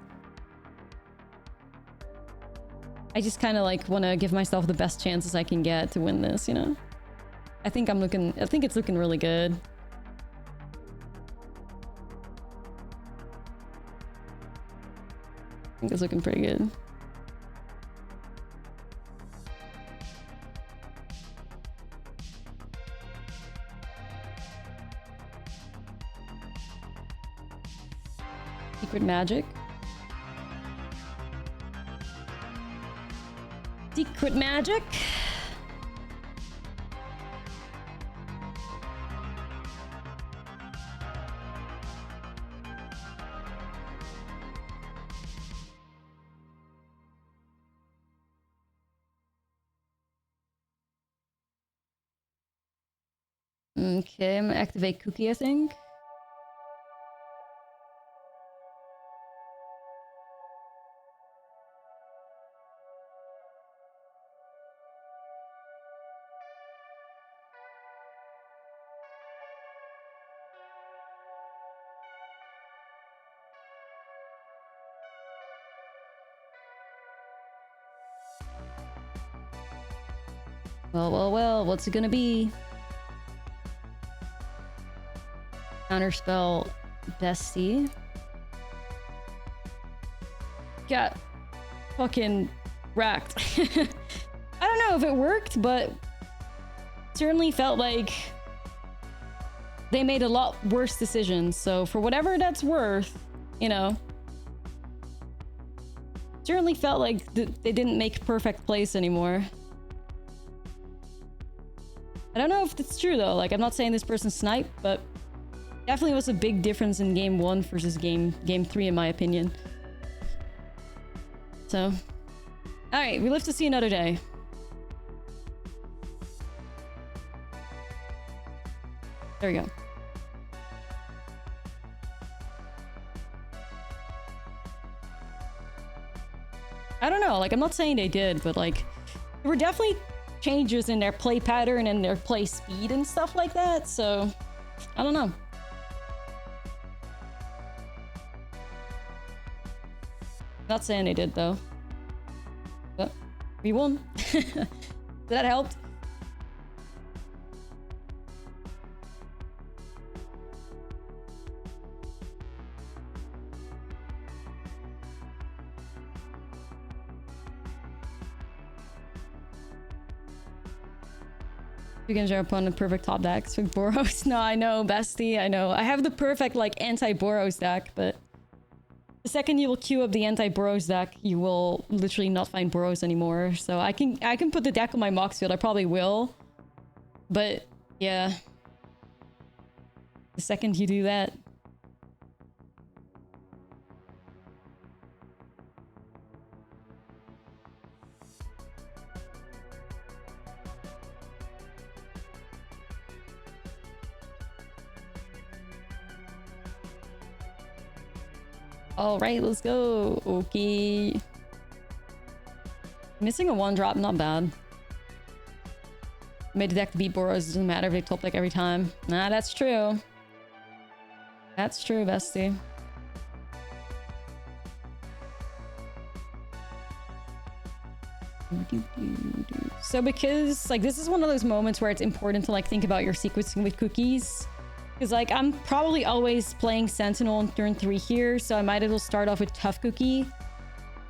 I just kind of like want to give myself the best chances I can get to win this, you know? I think it's looking really good. I think it's looking pretty good. Secret magic. Secret magic. Okay, I'm gonna activate Cookie, I think. Well, what's it gonna be? Counterspell Bestie. Got fucking racked. I don't know if it worked, but certainly felt like they made a lot worse decisions. So for whatever that's worth, you know, certainly felt like they didn't make perfect plays anymore. I don't know if that's true though. Like, I'm not saying this person sniped, but definitely was a big difference in game 1 versus game 3 in my opinion. So, all right, we live to see another day. There we go. I don't know, like, I'm not saying they did, but like, there were definitely changes in their play pattern and their play speed and stuff like that, so I don't know. Not saying they did though, but we won. That helped. You can jump on the perfect top decks with Boros. No, I know, bestie, I know. I have the perfect like anti-Boros deck, but the second you will queue up the anti-Boros deck, you will literally not find Boros anymore. So I can put the deck on my Mox field. I probably will, but yeah, the second you do that. All right, let's go. Okay. Missing a 1-drop, not bad. Made the deck to beat Boros, doesn't matter if they top deck every time. Nah, that's true. That's true, bestie. So because like this is one of those moments where it's important to like think about your sequencing with cookies, because like I'm probably always playing Sentinel on turn 3 here, so I might as well start off with Tough Cookie,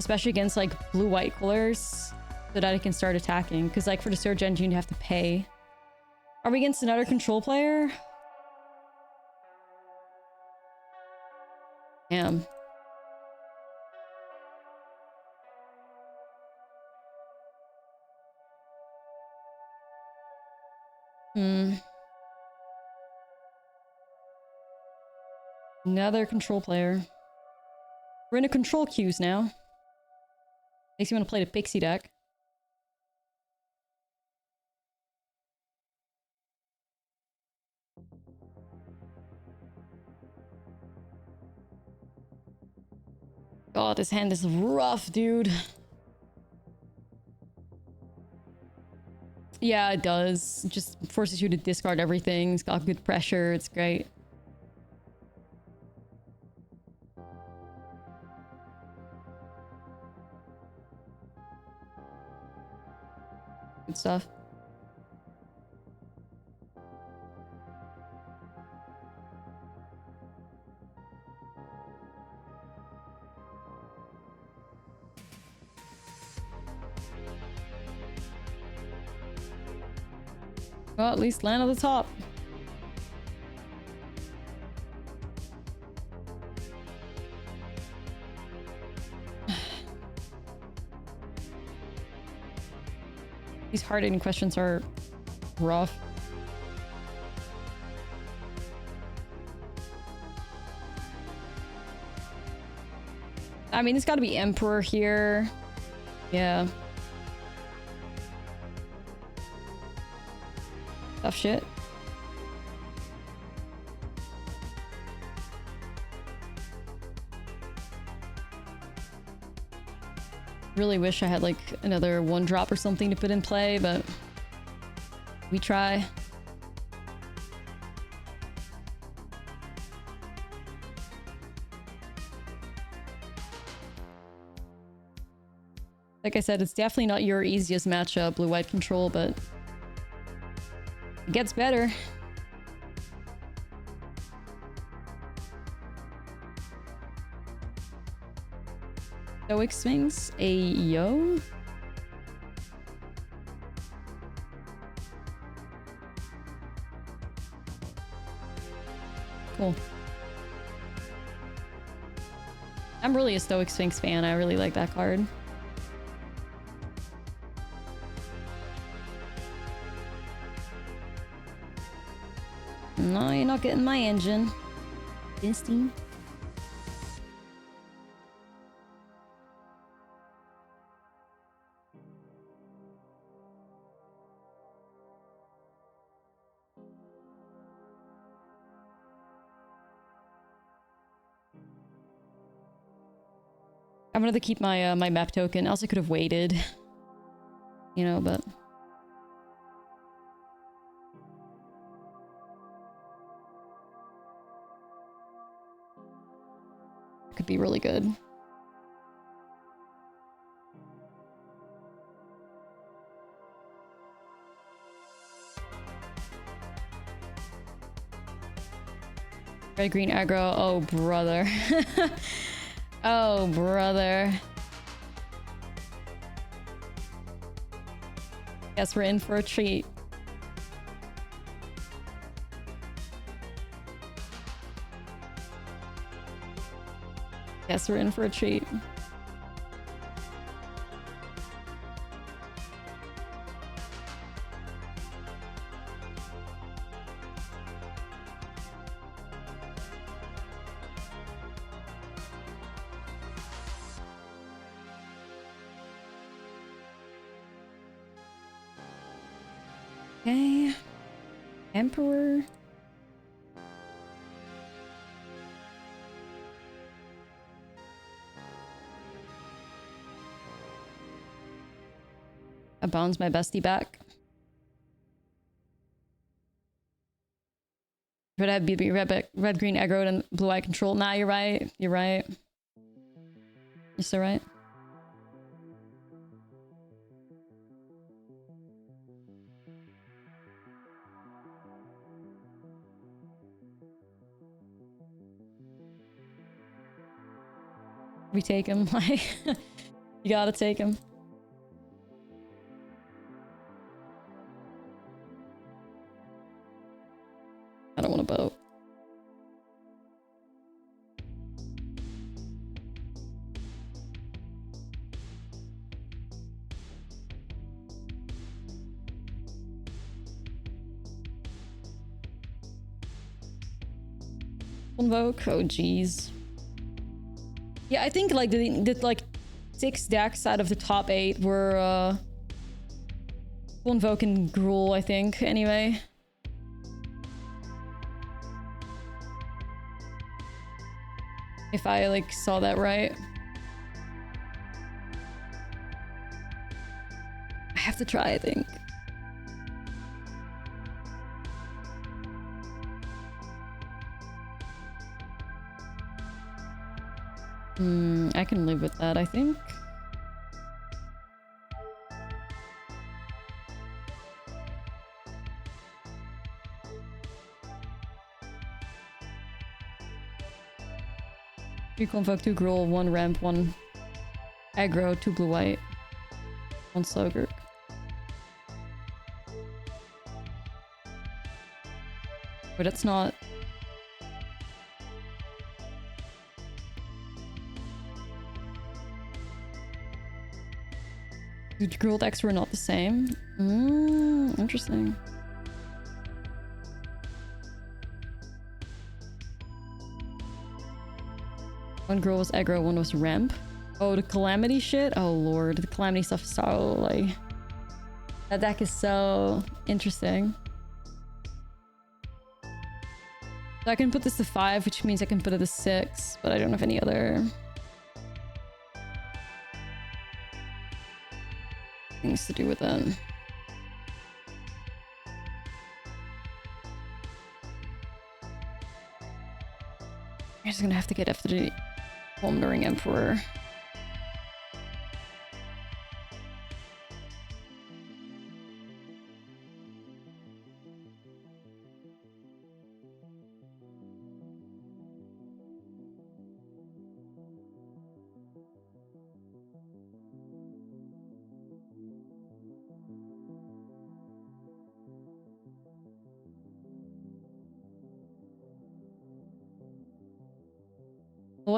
especially against like blue-white colors, so that I can start attacking. Because like for the Surge Engine you have to pay. Are we against another control player? Damn. Another control player. We're in a control queues now. Makes me want to play the Pixie deck. God, this hand is rough, dude. Yeah, it does. It just forces you to discard everything. It's got good pressure. It's great. Good stuff. Well, at least land on the top. These hard-hitting questions are rough. I mean, it's got to be Emperor here. Yeah. Tough shit. Really wish I had like another 1-drop or something to put in play, but we try. Like I said, it's definitely not your easiest matchup, blue-white control, but it gets better. Stoic Sphinx, Ayo. Cool. I'm really a Stoic Sphinx fan. I really like that card. No, you're not getting my engine. Disney. I'm gonna keep my my map token. I also could have waited, you know, but could be really good. Red green aggro. Oh brother. Oh brother. Guess we're in for a treat. Guess we're in for a treat. Okay. Emperor. I bounce my bestie back. But I'd be right back. red-green aggro and blue-eye control. Nah, you're right. You're right. You're so right. We take him. Like, you gotta take him. I don't want to boat. Invoke. Oh, jeez. Yeah, I think like the like 6 decks out of the top 8 were Invoke and Gruul, I think. Anyway. If I like saw that right. I have to try, I think. I can live with that, I think. You convoke 2 Gruul, 1 ramp, 1 aggro, 2 blue-white, 1 Slowgurk. But that's not... The Gruul decks were not the same. Interesting. One Gruul was aggro, one was ramp. Oh, the Calamity shit? Oh lord, the Calamity stuff is so, like... That deck is so interesting. So I can put this to 5, which means I can put it to 6, but I don't have any other... things to do with that. I'm just gonna have to get after the Wandering Emperor.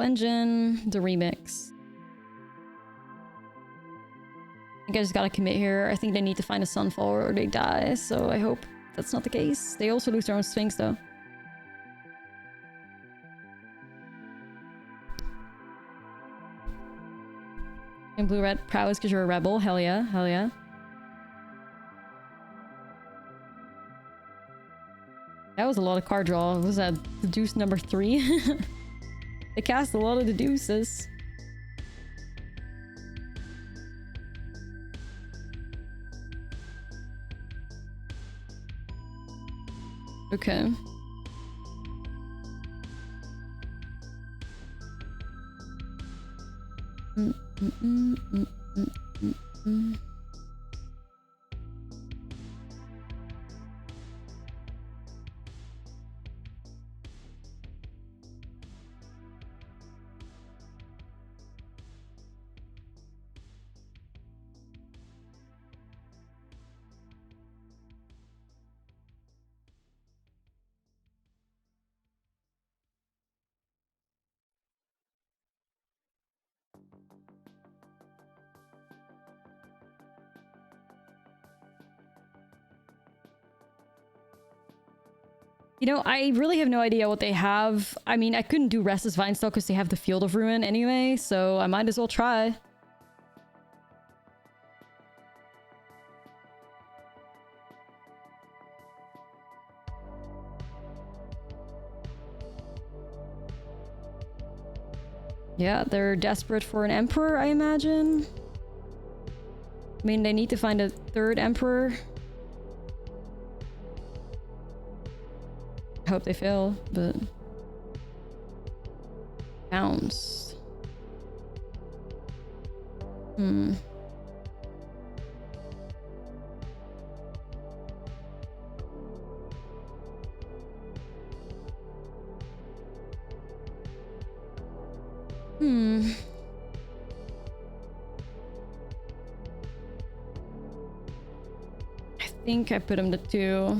Engine, the remix. I think I just gotta commit here. I think they need to find a Sunfall or they die, so I hope that's not the case. They also lose their own Sphinx though. And blue-red prowess because you're a rebel. Hell yeah, hell yeah. That was a lot of card draw. Was that the deuce number 3? They cast a lot of the deuces. Okay. You know, I really have no idea what they have. I mean, I couldn't do Restless Vinestalk because they have the Field of Ruin anyway, so I might as well try. Yeah, they're desperate for an Emperor, I imagine. I mean, they need to find a 3rd Emperor. I hope they fail, but... bounced. Hmm. Hmm. I think I put him to 2.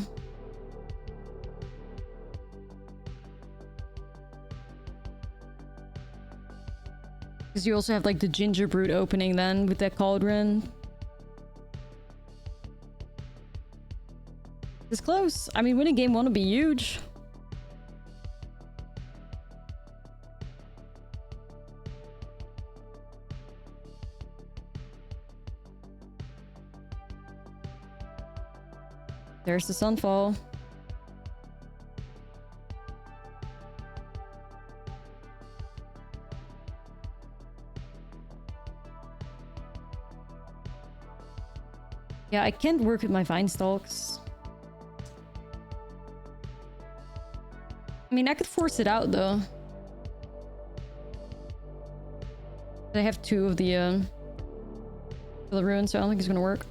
Because you also have like the ginger brute opening then with that cauldron. It's close. I mean, winning game 1 would be huge. There's the sunfall. Yeah, I can't work with my vine stalks. I mean, I could force it out though. I have 2 of the ruins, so I don't think it's gonna work.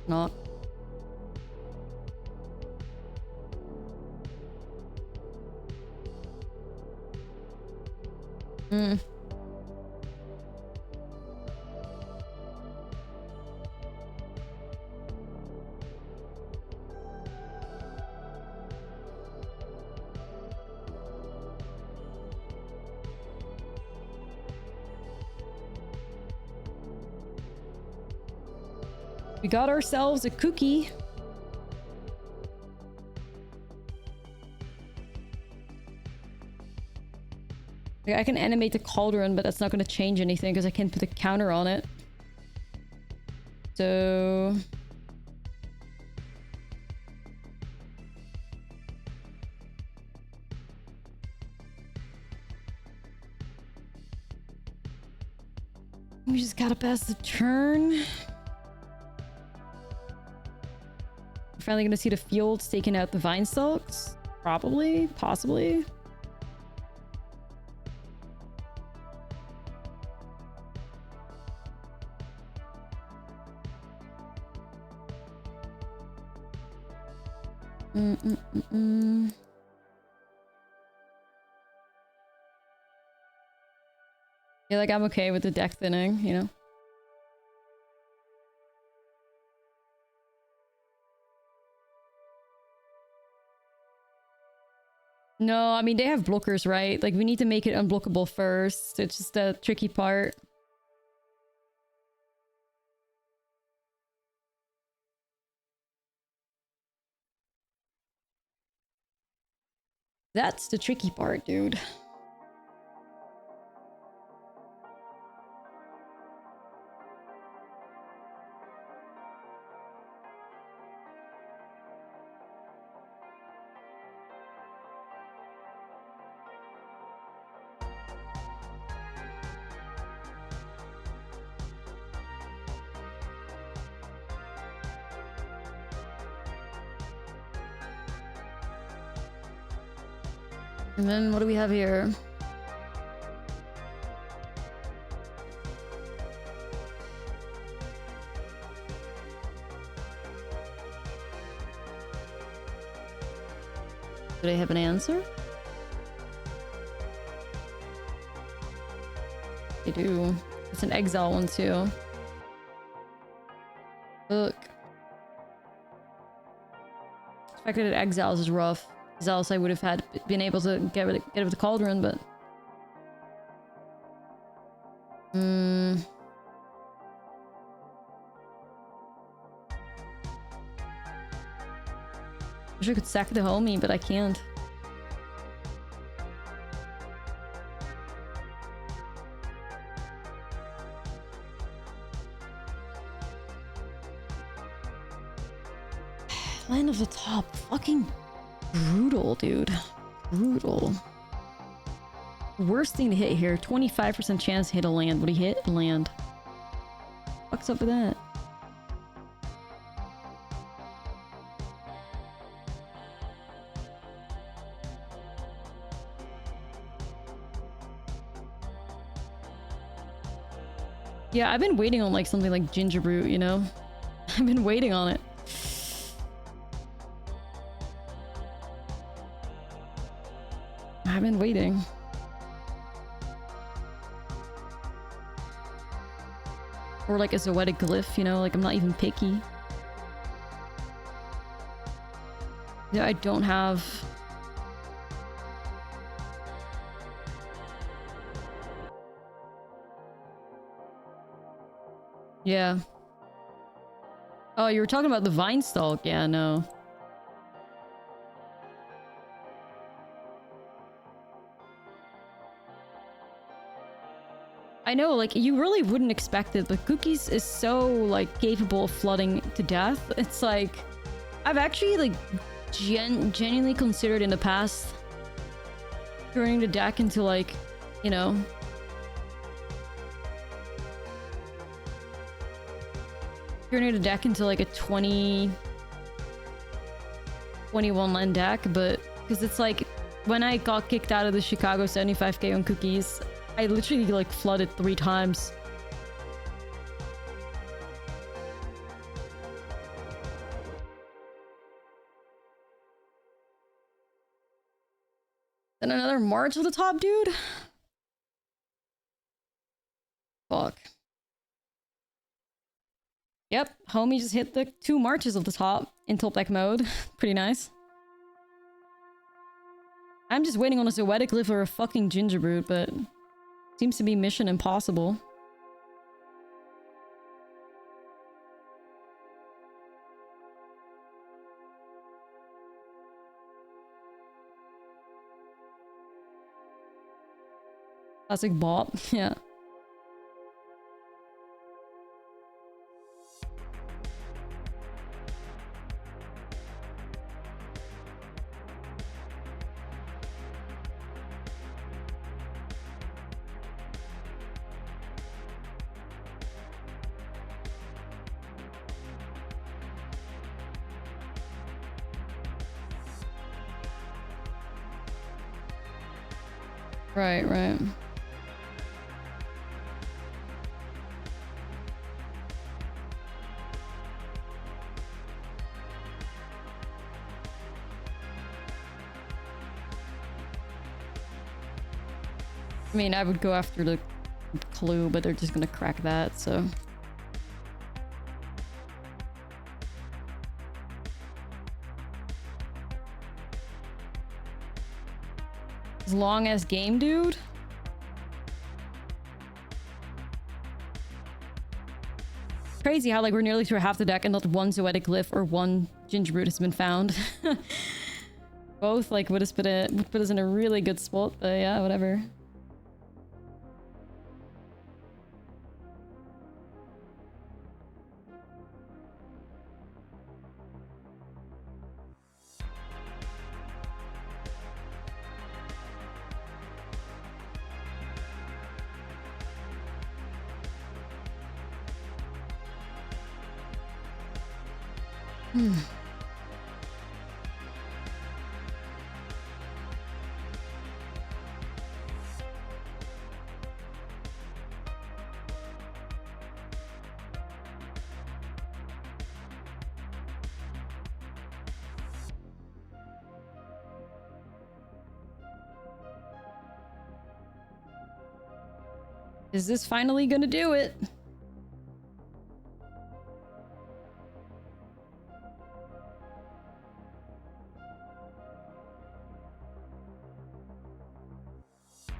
Not. Hmm. We got ourselves a cookie. Like, I can animate the cauldron, but that's not going to change anything because I can't put a counter on it. So... we just gotta pass the turn. Finally gonna see the fields taking out the vine stalks? Probably, possibly. Yeah, like I'm okay with the deck thinning, you know? No, I mean, they have blockers, right? Like, we need to make it unblockable first. It's just the tricky part. That's the tricky part, dude. And then what do we have here? Do they have an answer? They do. It's an exile one too. Look. The fact that it exiles is rough. Because else I would have been able to get rid of the cauldron, but... Wish I could sack the homie, but I can't. Land of the top. Fucking brutal, dude. Brutal. Worst thing to hit here. 25% chance to hit a land. What do you hit? A land. What's up with that? Yeah, I've been waiting on like something like Gingerbrute, you know? I've been waiting on it. I've been waiting. Or like a Zoetic Glyph, you know? Like I'm not even picky. Yeah, I don't have... Yeah. Oh, you were talking about the Vine Stalk? Yeah, no. I know, like, you really wouldn't expect it, but Cookies is so, like, capable of flooding to death. It's like... I've actually, like, genuinely considered in the past turning the deck into, like, you know... turning the deck into, like, a 21 land deck, but... Because it's like, when I got kicked out of the Chicago 75k on Cookies... I literally, like, flooded 3 times. Then another March at the top, dude? Fuck. Yep, homie just hit the 2 Marches of the top in top deck mode. Pretty nice. I'm just waiting on a Zoetic Glyph or a fucking Gingerbrute, but... seems to be mission impossible. Classic bop, yeah. Right, right. I mean, I would go after the clue, but they're just gonna crack that, so... As long as game, dude? Crazy how, like, we're nearly through half the deck and not one Zoetic Glyph or one Gingerbrute has been found. Both, like, would put us in a really good spot, but yeah, whatever. Is this finally gonna do it?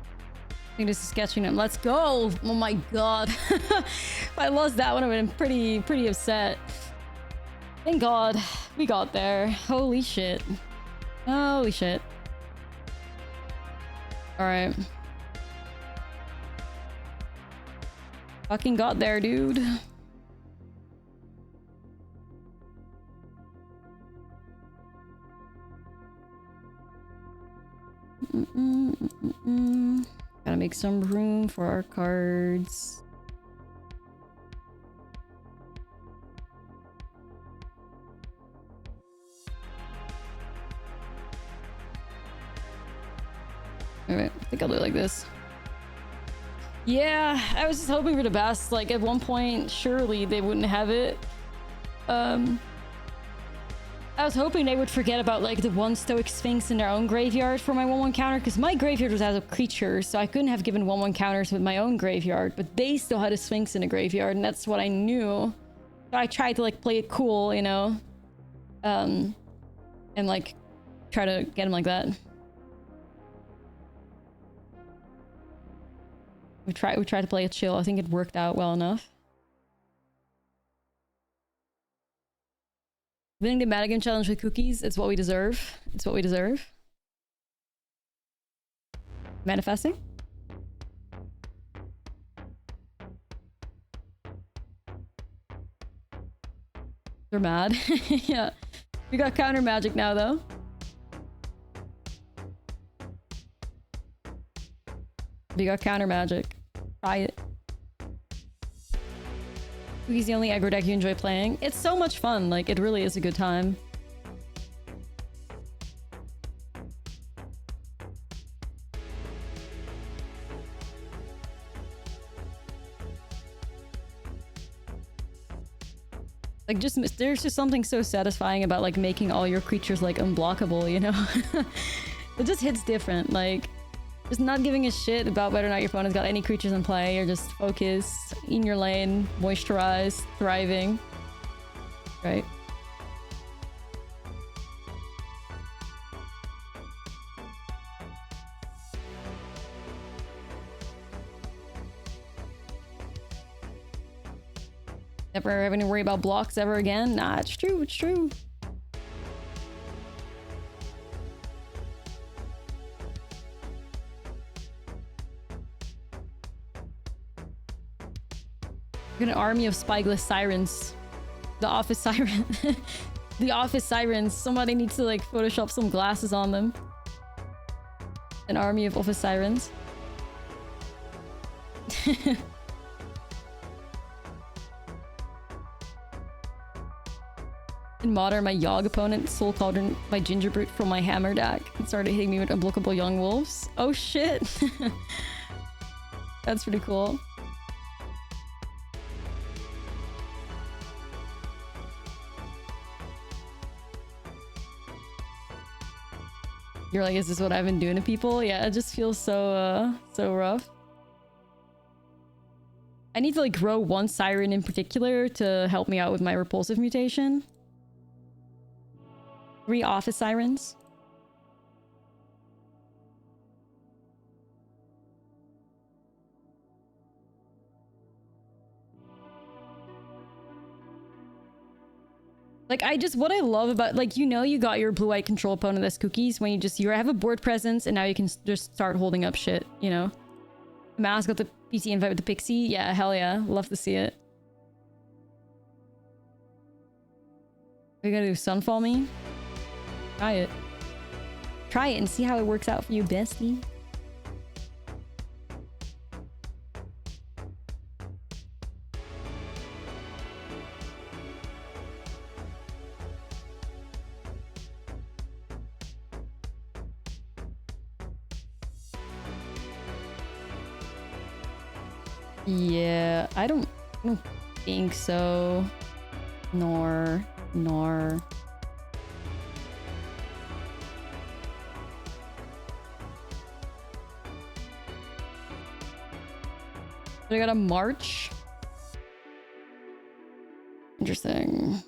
I think this is catching them. Let's go! Oh my god. If I lost that one, I would have been pretty upset. Thank god. We got there. Holy shit. Holy shit. Alright. Fucking got there, dude. Gotta make some room for our cards. Alright, I think I'll do it like this. Yeah, I was just hoping for the best. Like, at one point, surely they wouldn't have it. I was hoping they would forget about, like, the one Stoic Sphinx in their own graveyard for my 1/1 counter, because my graveyard was out of creatures, so I couldn't have given 1/1 counters with my own graveyard, but they still had a Sphinx in the graveyard, and that's what I knew. So I tried to, like, play it cool, you know? And, like, try to get him like that. We tried to play it chill. I think it worked out well enough. Winning the metagame challenge with cookies, it's what we deserve. It's what we deserve. Manifesting. They're mad. Yeah. We got counter magic now, though. We got counter magic. Try it. He's the only aggro deck you enjoy playing. It's so much fun. Like, it really is a good time. Like, there's just something so satisfying about, like, making all your creatures, like, unblockable, you know? It just hits different. Like, just not giving a shit about whether or not your opponent's got any creatures in play. You're just focused, in your lane, moisturized, thriving. Right? Never having to worry about blocks ever again? Nah, it's true, it's true. An army of spyglass sirens. The office siren. The office sirens. Somebody needs to, like, Photoshop some glasses on them. An army of office sirens. In Modern, my Yogg opponent Soul Cauldron my Gingerbrute from my Hammer deck and started hitting me with unblockable Young Wolves. Oh shit! That's pretty cool. You're like, is this what I've been doing to people? Yeah, it just feels so, so rough. I need to, like, grow one Siren in particular to help me out with my Repulsive mutation. 3 Office Sirens. Like, what I love about, like, you know, you got your blue-white control opponent as cookies when you have a board presence and now you can just start holding up shit, you know? Mask got the PC invite with the Pixie. Yeah, hell yeah. Love to see it. We gotta do Sunfall me? Try it. Try it and see how it works out for you, bestie. Yeah, I don't think so. Nor. But I got a March. Interesting.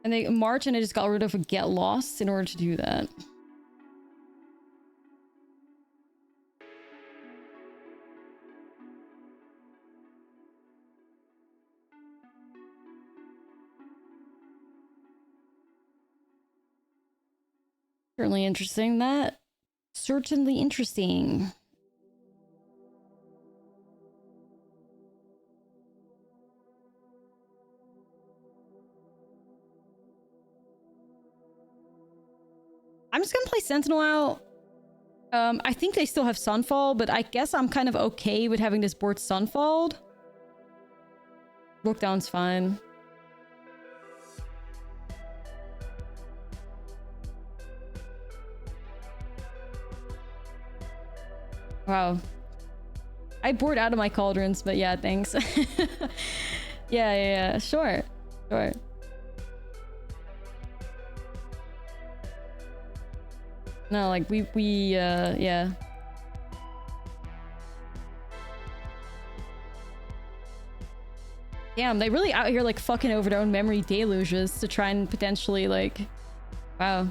And they March and I just got rid of a Get Lost in order to do that. Certainly interesting. That certainly interesting. I'm just gonna play Sentinel out. I think they still have Sunfall, but I guess I'm kind of okay with having this board Sunfalled. Lookdown's fine. Wow. I bored out of my cauldrons, but yeah, thanks. Yeah, sure. Sure. No, like, yeah. Damn, they really out here, like, fucking over their own memory deluges to try and potentially, like... Wow.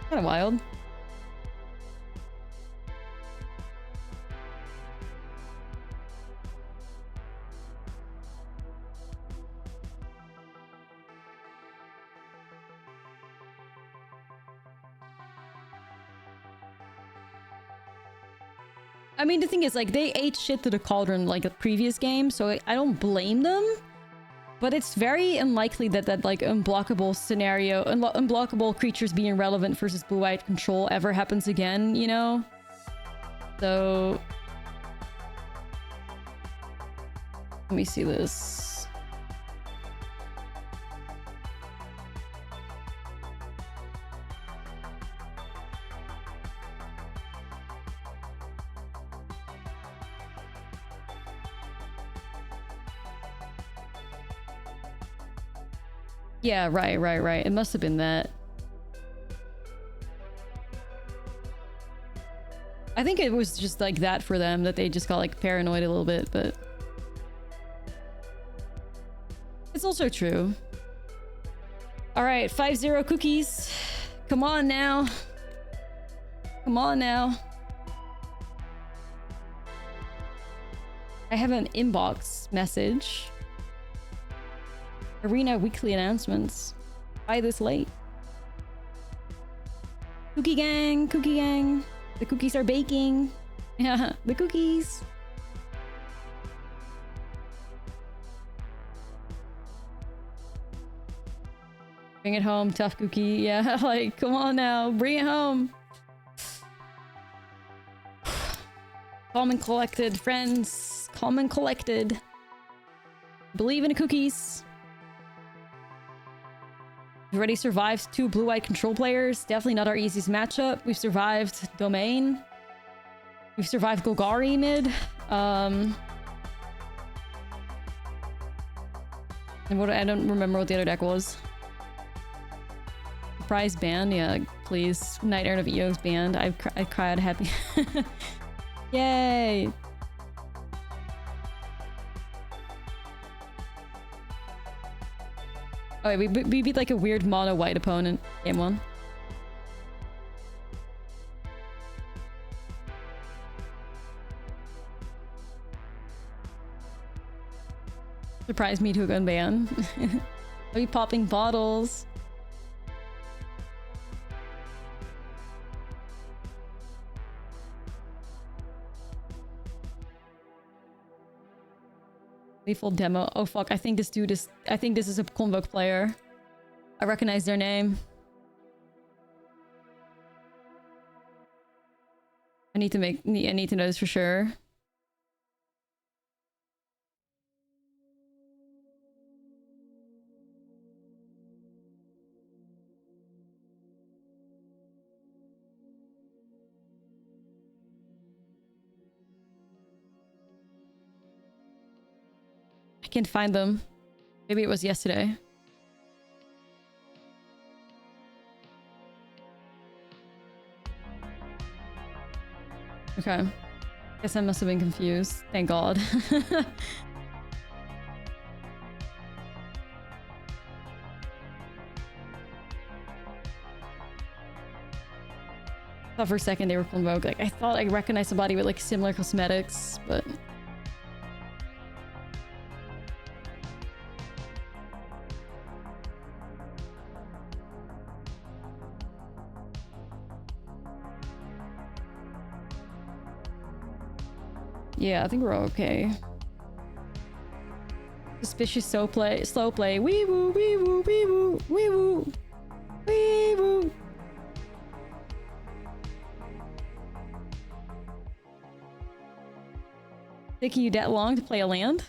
Kinda wild. I mean, the thing is, like, they ate shit to the cauldron, like, a previous game, so I don't blame them. But it's very unlikely that like, unblockable scenario, unblockable creatures being relevant versus blue-white control ever happens again, you know? So... Let me see this. Yeah, right. It must have been that. I think it was just like that for them, that they just got like paranoid a little bit, but... It's also true. Alright, 5-0 cookies. Come on now. Come on now. I have an inbox message. Arena weekly announcements. Why this late? Cookie gang, cookie gang. The cookies are baking. Yeah, the cookies. Bring it home, tough cookie. Yeah, like, come on now, bring it home. Calm and collected, friends. Calm and collected. Believe in the cookies. We've already survived 2 blue-white control players. Definitely not our easiest matchup. We've survived Domain. We've survived Golgari mid. And what I don't remember what the other deck was. Surprise ban? Yeah, please. Night Errant of EO's banned. I cried happy. Yay! Oh, wait, we beat like a weird mono white opponent game 1. Surprised me to a gun ban. Are we popping bottles? Lethal demo. Oh fuck, I think this dude is... I think this is a Convoke player. I recognize their name. I need to know this for sure. I can't find them. Maybe it was yesterday. Okay. Guess I must have been confused. Thank God. Thought for a second they were Convoke. Like, I thought I recognized somebody with like similar cosmetics, but... Yeah, I think we're okay. Suspicious slow play. Wee woo, wee woo, wee woo, wee woo, wee woo. Taking you that long to play a land?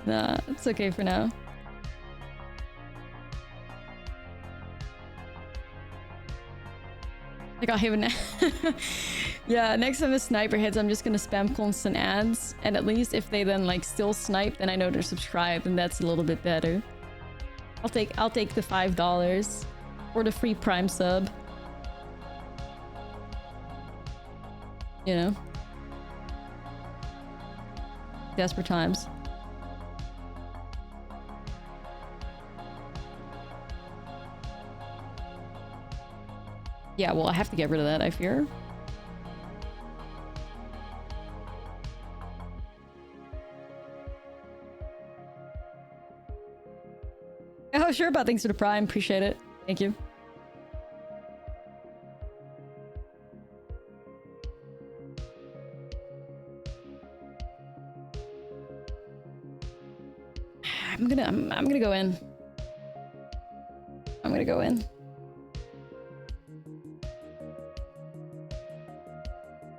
Nah, it's okay for now. I got him now. Yeah, next time a sniper hits, I'm just gonna spam constant ads. And at least if they then like still snipe, then I know they're subscribed, and that's a little bit better. I'll take the $5 or the free Prime sub. You know? Desperate times. Yeah, well, I have to get rid of that, I fear. Oh, sure about thanks for the Prime. Appreciate it. Thank you. I'm gonna go in. I'm gonna go in.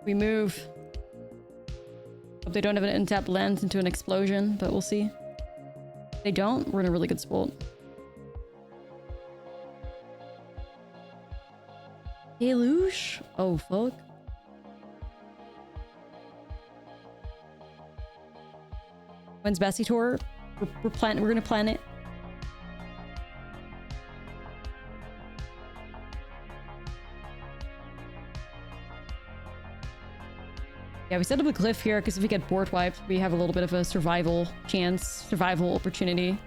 We move. Hope they don't have an untapped lens into an explosion, but we'll see. If they don't, we're in a really good spot. Deluge? Oh, fuck. When's Bessie Tour? We're gonna plan it. Yeah, we set up a cliff here because if we get board wiped, we have a little bit of a survival chance, survival opportunity.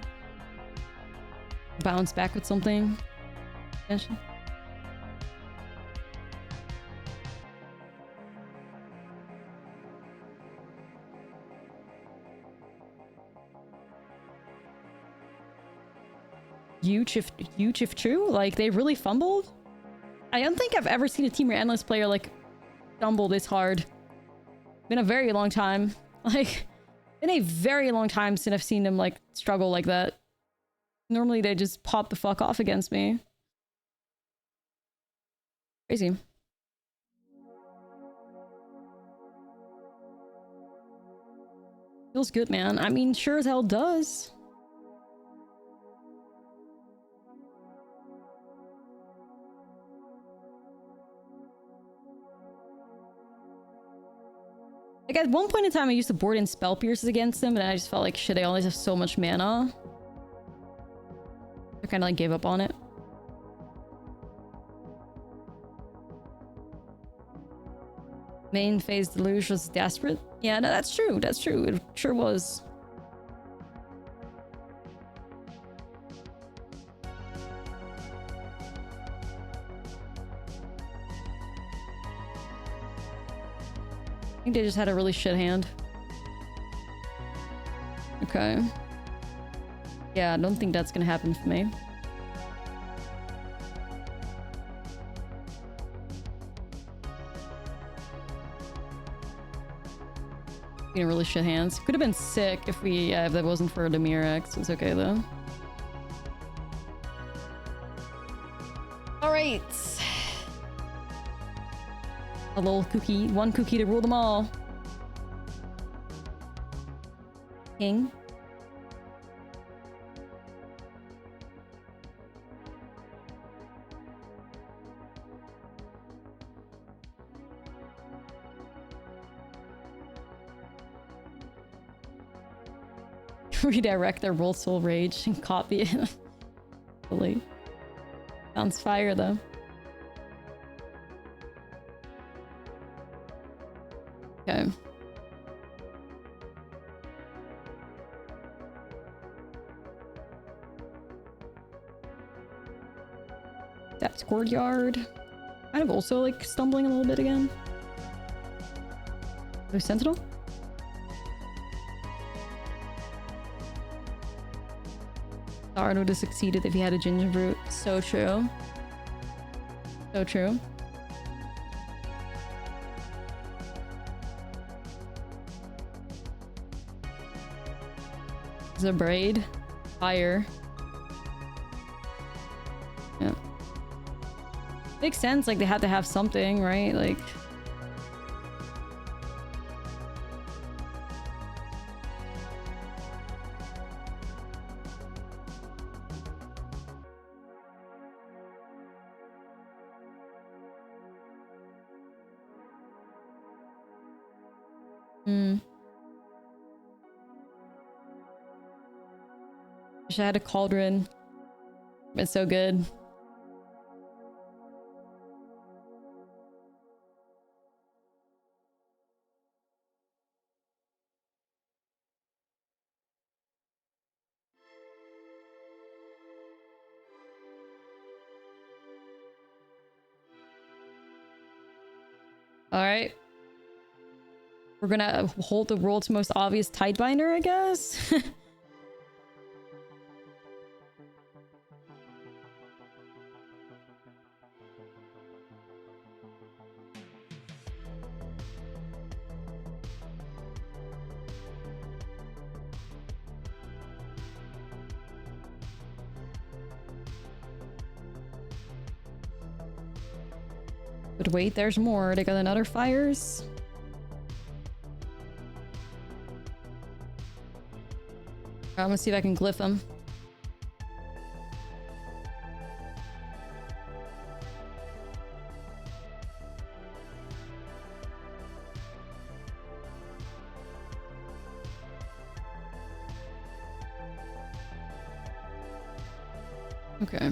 Bounce back with something. Huge if true. Like, they really fumbled? I don't think I've ever seen a Team Endless player, like, stumble this hard. Been a very long time. Like, been a very long time since I've seen them, like, struggle like that. Normally, they just pop the fuck off against me. Crazy. Feels good, man. I mean, sure as hell does. Like, at one point in time, I used to board in Spell Pierces against them, and I just felt like, shit, I always have so much mana. I kind of, like, gave up on it. Main phase Deluge was desperate. Yeah, no, that's true. That's true. It sure was. I think they just had a really shit hand. Okay. Yeah, I don't think that's gonna happen for me. Being really shit hands. Could have been sick if we, if that wasn't for the Mirax. It's okay though. Alright. A little cookie. One cookie to rule them all. King. Redirect their Roll Soul Rage and copy it. Really. Sounds fire though. Okay. That's Courtyard. Kind of also like stumbling a little bit again. Blue Sentinel? Darn would have succeeded if he had a Ginger Brute. So true. So true. There's a braid. Fire. Yeah. Makes sense, like they had to have something, right? Like... Wish I had a cauldron. It's so good. Alright. We're gonna hold the world's most obvious Tidebinder, I guess? But wait, there's more. They got another fires. I'm gonna see if I can glyph them. Okay.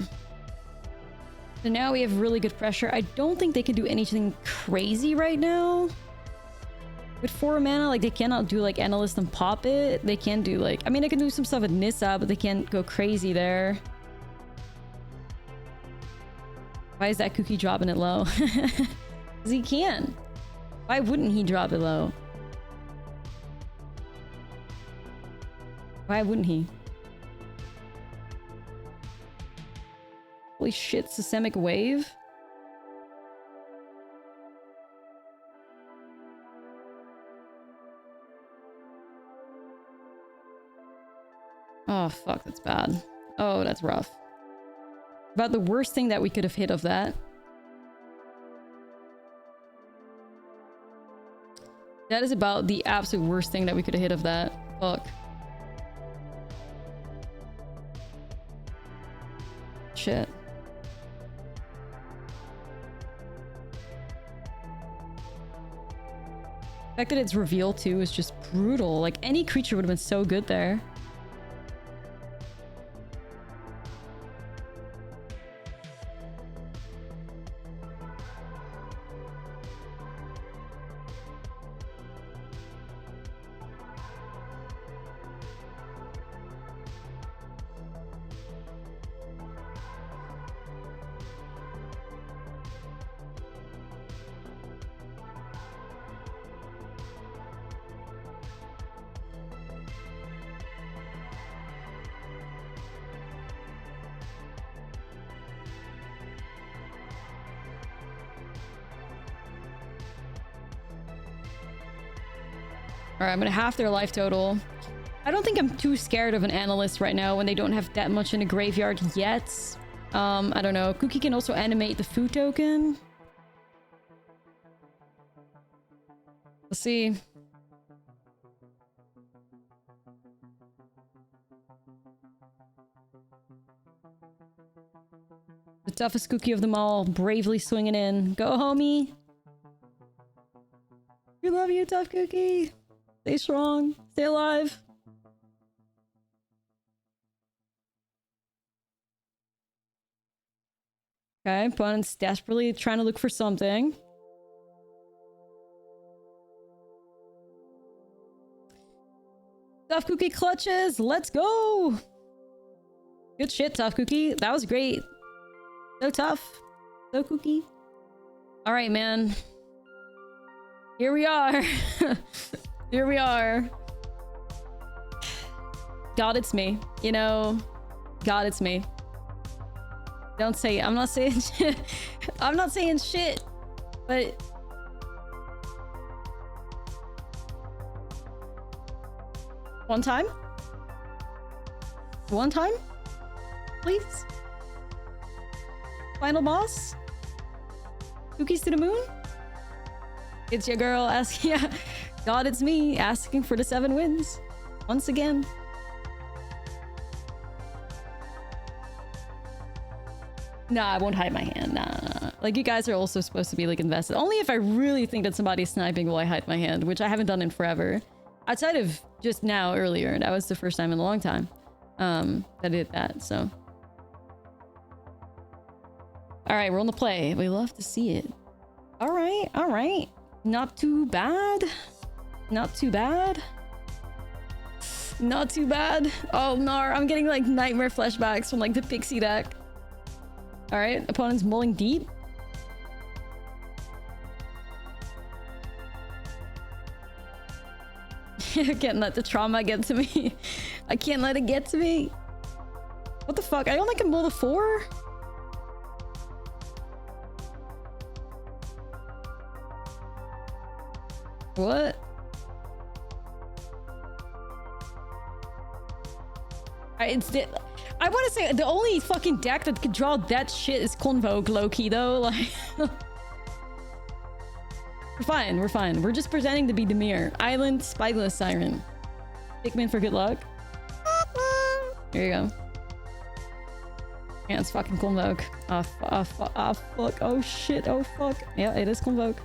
So now we have really good pressure. I don't think they can do anything crazy right now. With 4 mana, like, they cannot do, like, Analyst and pop it. They can do, like... I mean, they can do some stuff with Nissa, but they can't go crazy there. Why is that Cookie dropping it low? Because he can. Why wouldn't he drop it low? Why wouldn't he? Holy shit, Systemic Wave? Oh, fuck, that's bad. Oh, that's rough. About the worst thing that we could have hit of that. That is about the absolute worst thing that we could have hit of that. Fuck. Shit. The fact that it's revealed too is just brutal. Like, any creature would have been so good there. Alright, I'm gonna half their life total. I don't think I'm too scared of an Analyst right now when they don't have that much in the graveyard yet. I don't know. Cookie can also animate the food token. Let's see. The toughest Cookie of them all, bravely swinging in. Go, homie! We love you, tough Cookie! Stay strong. Stay alive. Okay, opponent's desperately trying to look for something. Tough Cookie clutches. Let's go. Good shit, Tough Cookie. That was great. So tough. So Cookie. All right, man. Here we are. Here we are. God, it's me. You know, God, it's me. Don't say it. I'm not saying shit. I'm not saying shit. But... one time? One time? Please? Final boss? Cookies to the moon? It's your girl asking... Yeah. God, it's me asking for the 7 wins. Once again. Nah, I won't hide my hand. Nah. Like, you guys are also supposed to be, like, invested. Only if I really think that somebody's sniping will I hide my hand, which I haven't done in forever. Outside of just now, earlier. That was the first time in a long time that I did that, so. Alright, we're on the play. We love to see it. Alright, alright. Not too bad. Not too bad. Not too bad. Oh, no, I'm getting, like, nightmare flashbacks from, like, the Pixie deck. Alright, opponent's mulling deep. I can't let the trauma get to me. I can't let it get to me. What the fuck? I only can mull the 4? What? I want to say the only fucking deck that could draw that shit is Convoke, low-key, though. Like, we're fine, we're fine. We're just pretending to be Demir. Island, Spiteless Siren. Pikmin for good luck. There you go. Yeah, it's fucking Convoke. Fuck. Oh shit, oh fuck. Yeah, it is Convoke.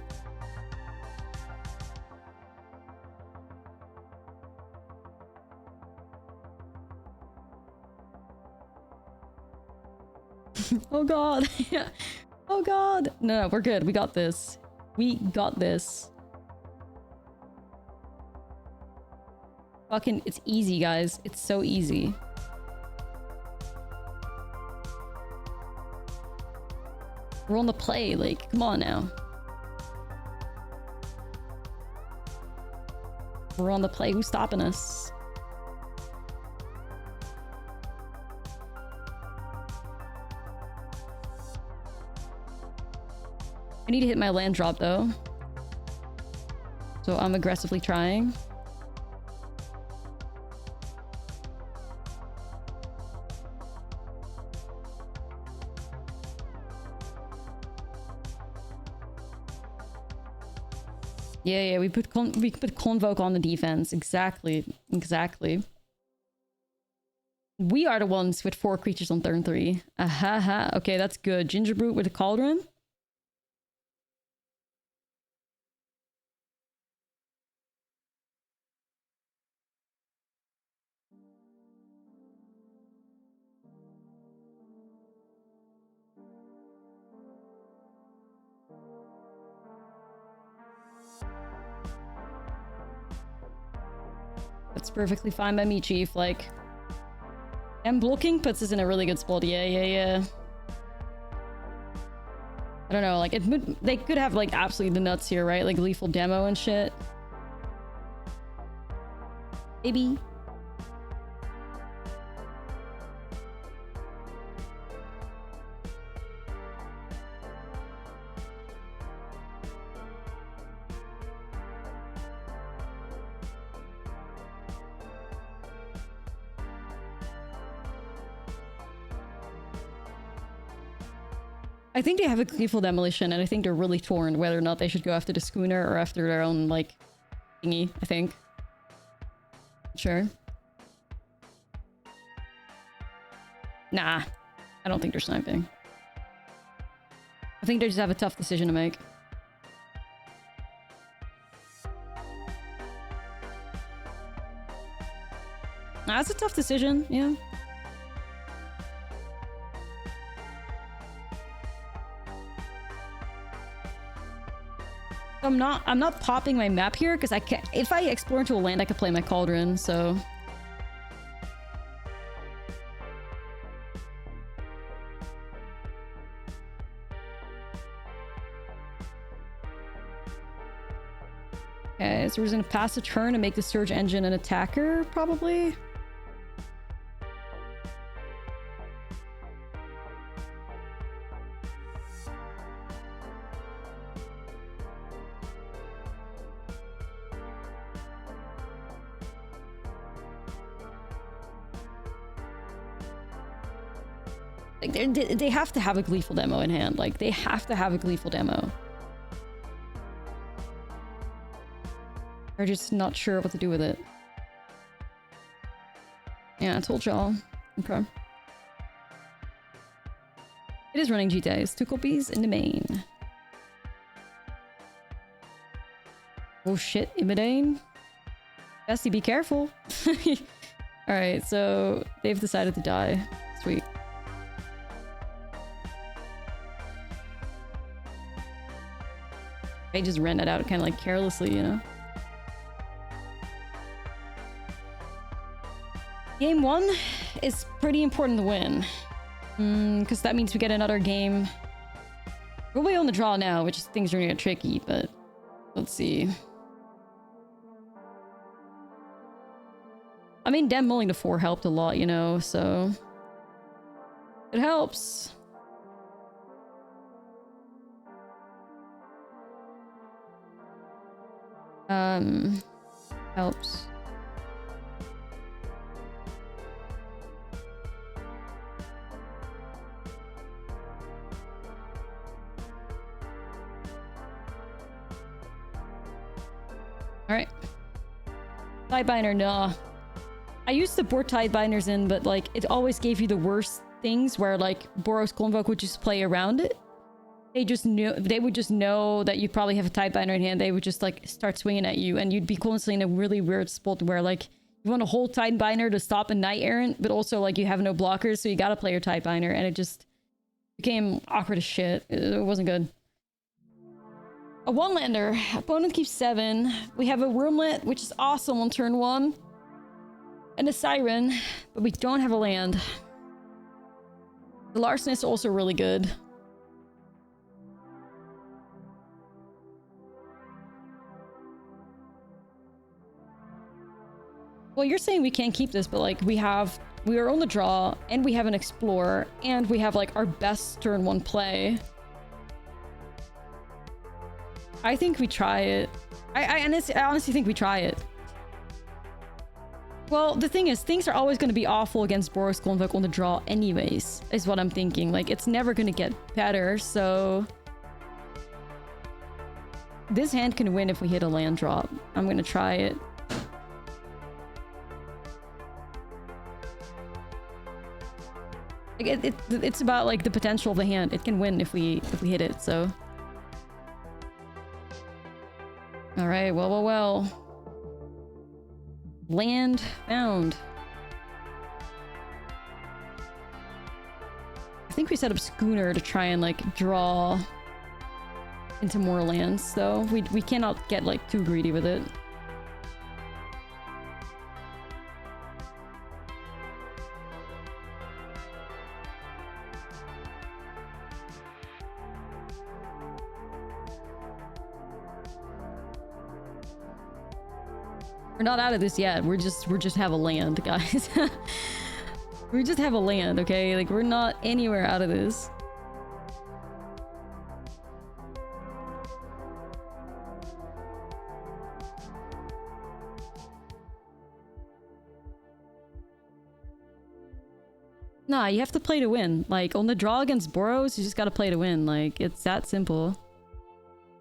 Oh god. Oh god. No, we're good. We got this. We got this. Fucking, it's easy, guys. It's so easy. We're on the play, like, come on now. We're on the play. Who's stopping us? I need to hit my land drop, though. So I'm aggressively trying. Yeah, we put Convoke on the defense. Exactly. We are the ones with 4 creatures on turn 3. Ahaha. Okay, that's good. Gingerbrute with a Cauldron. That's perfectly fine by me, Chief. Like, and blocking puts us in a really good spot. Yeah. I don't know, like, they could have, like, absolutely the nuts here, right? Like, lethal demo and shit. Maybe. I think they have a Gleeful Demolition, and I think they're really torn whether or not they should go after the Schooner or after their own, like, thingy, I think. Sure. Nah. I don't think they're sniping. I think they just have a tough decision to make. Nah, that's a tough decision, yeah. I'm not popping my map here because I can't. If I explore into a land, I could play my Cauldron, so. Okay, so we're gonna pass a turn and make the Surge Engine an attacker, probably. Like, they have to have a Gleeful Demo in hand. Like, they have to have a Gleeful Demo. They're just not sure what to do with it. Yeah, I told y'all. Okay. It is running GTAs. 2 copies in the main. Oh shit, Imidane. Bestie, be careful. Alright, so they've decided to die. Sweet. They just ran it out kind of like carelessly, you know? Game 1 is pretty important to win. Because that means we get another game. We're way on the draw now, which is, things are gonna get tricky, but let's see. I mean, them mulling to 4 helped a lot, you know, so it helps. Helps. Alright. Tidebinder, nah. I used to board Tidebinders in, but like, it always gave you the worst things where like Boros Convoke would just play around it. They would just know that you probably have a Tidebinder in hand. They would just like start swinging at you, and you'd be constantly in a really weird spot where like you want to hold Tidebinder to stop a Knight Errant, but also like you have no blockers, so you gotta play your Tidebinder, and it just became awkward as shit. It wasn't good. A 1-lander. Opponent keeps 7. We have a Roomlet, which is awesome on turn 1. And a Siren, but we don't have a land. The Larson is also really good. Well, you're saying we can't keep this, but like we are on the draw, and we have an Explorer, and we have like our best turn 1 play. I think we try it. I honestly think we try it. Well, the thing is, things are always going to be awful against Boros Convoke on the draw anyways, is what I'm thinking. Like, it's never going to get better, so this hand can win if we hit a land drop. I'm going to try it. Like, it's about like the potential of the hand. It can win if we hit it, so. All right, well. Land found. I think we set up Schooner to try and like draw into more lands, though. We cannot get like too greedy with it. We're not out of this yet. We're just have a land, guys. We just have a land, okay? Like, we're not anywhere out of this. Nah, you have to play to win. Like, on the draw against Boros, you just gotta play to win. Like, it's that simple.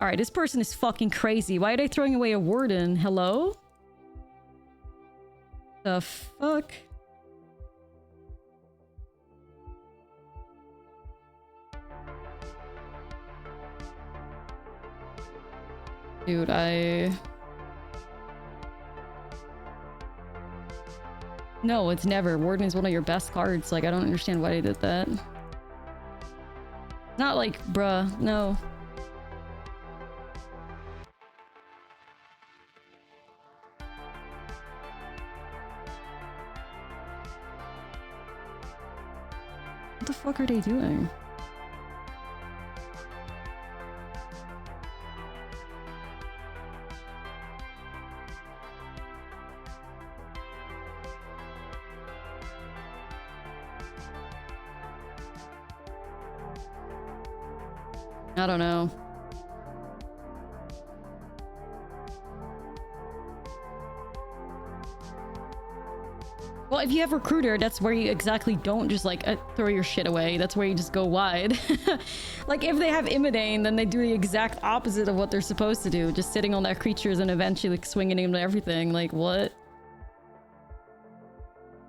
Alright, this person is fucking crazy. Why are they throwing away a Warden? Hello? The fuck? Dude, No, it's never. Warden is one of your best cards. Like, I don't understand why they did that. Not like, bruh, no. What the fuck are they doing? I don't know. Well, if you have Recruiter, that's where you exactly don't just like throw your shit away. That's where you just go wide. Like, if they have Imidane, then they do the exact opposite of what they're supposed to do. Just sitting on their creatures and eventually like swinging into everything. Like, what?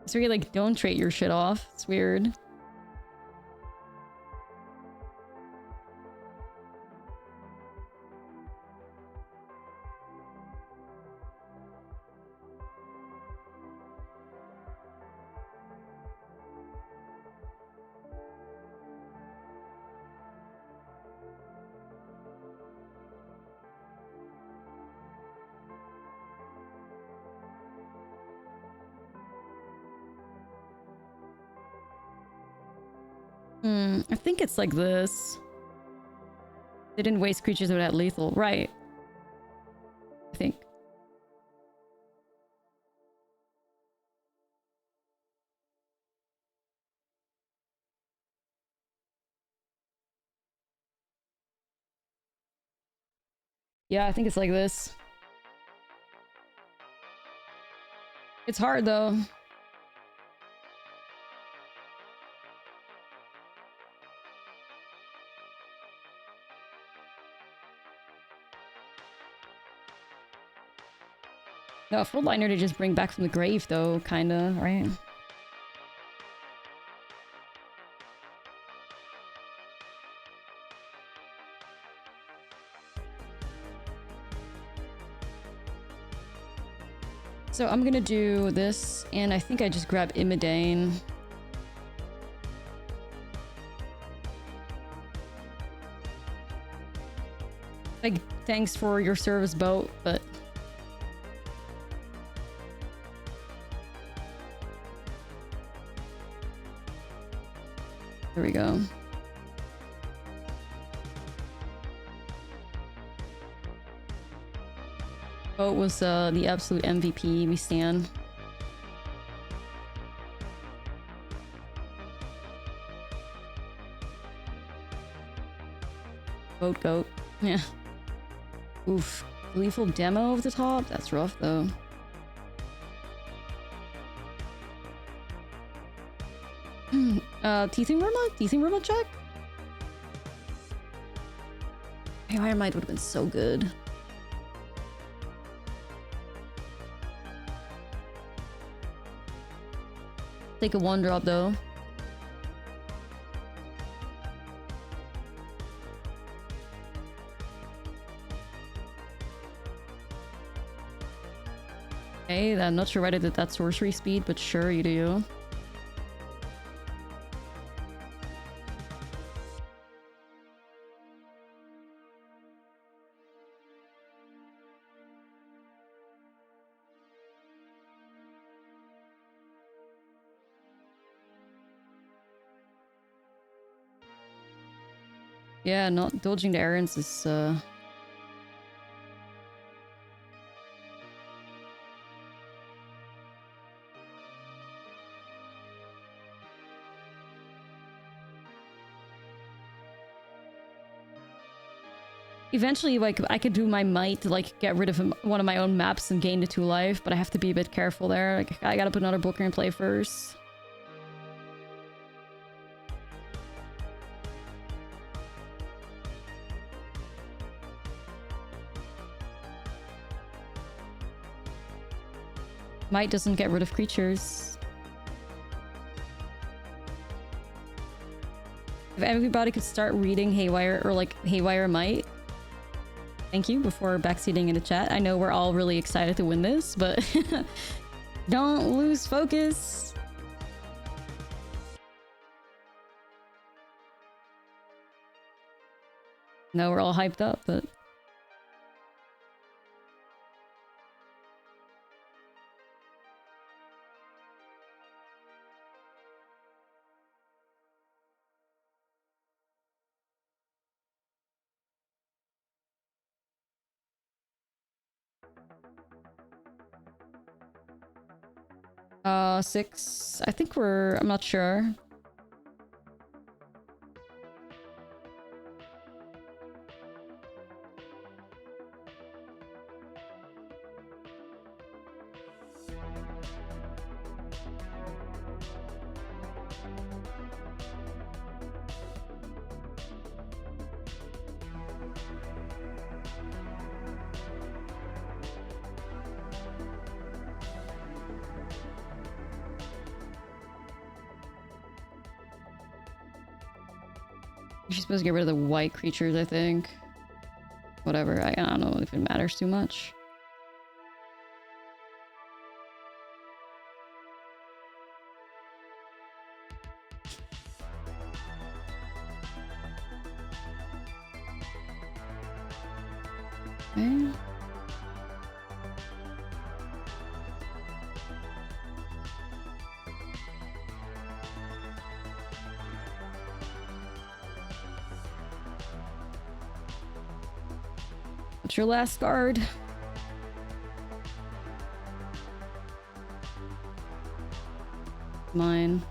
It's where you like don't trade your shit off. It's weird. I think it's like this. They didn't waste creatures without lethal. Right. I think. Yeah, I think it's like this. It's hard though. No, a full liner to just bring back from the grave though, kinda, right? So I'm gonna do this, and I think I just grab Imidane. Like, thanks for your service, boat, but... There we go. Boat was the absolute MVP, we stand. Boat goat. Yeah. Oof. Lethal demo over the top? That's rough though. Teething Worma? Teething Worma check? Hey, Iron Might would have been so good. Take a 1-drop though. Okay, I'm not sure why I did that sorcery speed, but sure you do. Yeah, not dodging the errands is eventually, like, I could do my might to, like, get rid of one of my own maps and gain the 2 life, but I have to be a bit careful there. Like, I gotta put another Booker in play first. Might doesn't get rid of creatures. If everybody could start reading Haywire, or like Haywire Might. Thank you, before backseating in the chat. I know we're all really excited to win this, but don't lose focus. No, we're all hyped up, but... 6. I think we're... I'm not sure. You're supposed to get rid of the white creatures, I think. Whatever, I don't know if it matters too much. Okay. What's your last card? Mine.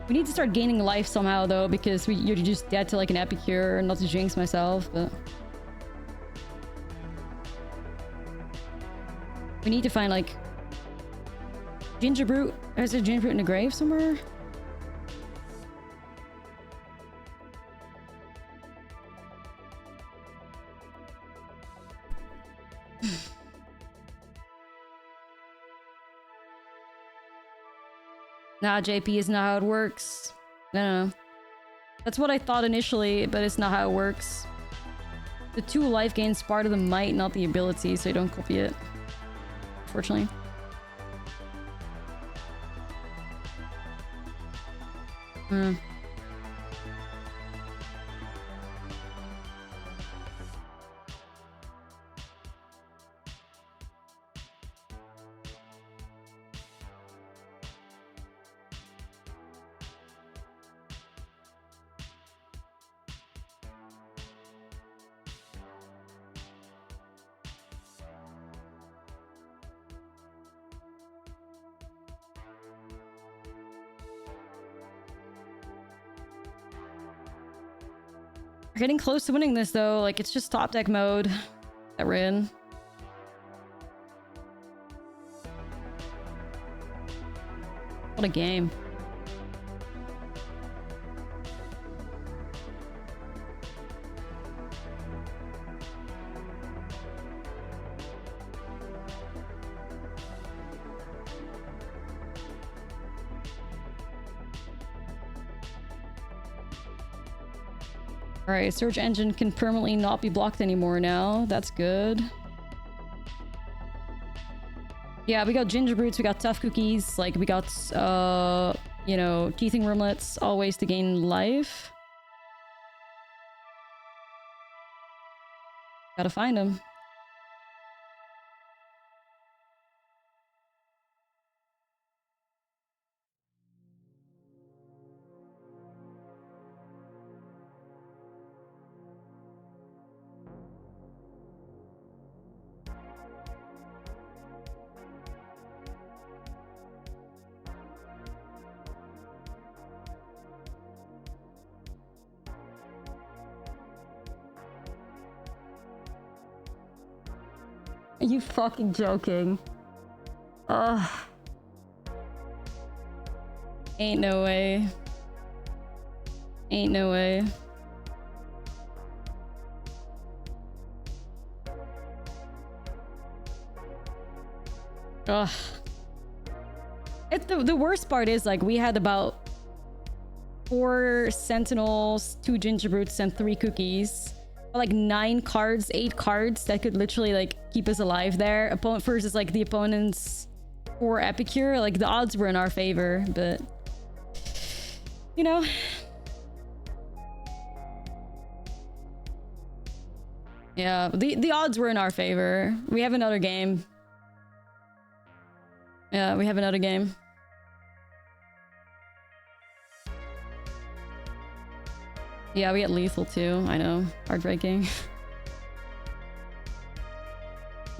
We need to start gaining life somehow though, because you're just dead to like an epicure, not to jinx myself, but... We need to find like... Ginger Brute? Is there Ginger Brute in the grave somewhere? Nah, JP is not how it works. No. That's what I thought initially, but it's not how it works. The 2 life gains part of the might, not the ability, so you don't copy it. Unfortunately. We're getting close to winning this though, like it's just top deck mode that we're in. What a game. Alright, search engine can permanently not be blocked anymore now. That's good. Yeah, we got Ginger Brutes, we got Tough Cookies, like we got, you know, Teething Wormlets, all ways to gain life. Gotta find them. Are you fucking joking? Ugh. Ain't no way. Ain't no way. Ugh. It's the worst part is like we had about 4 sentinels, 2 ginger brutes, and 3 cookies. Like 9 cards, 8 cards that could literally like keep us alive there. Opponent versus like the opponent's 4 epicure. Like the odds were in our favor, but you know. Yeah, the odds were in our favor. We have another game. Yeah, we have another game. Yeah, we get lethal too. I know. Heartbreaking.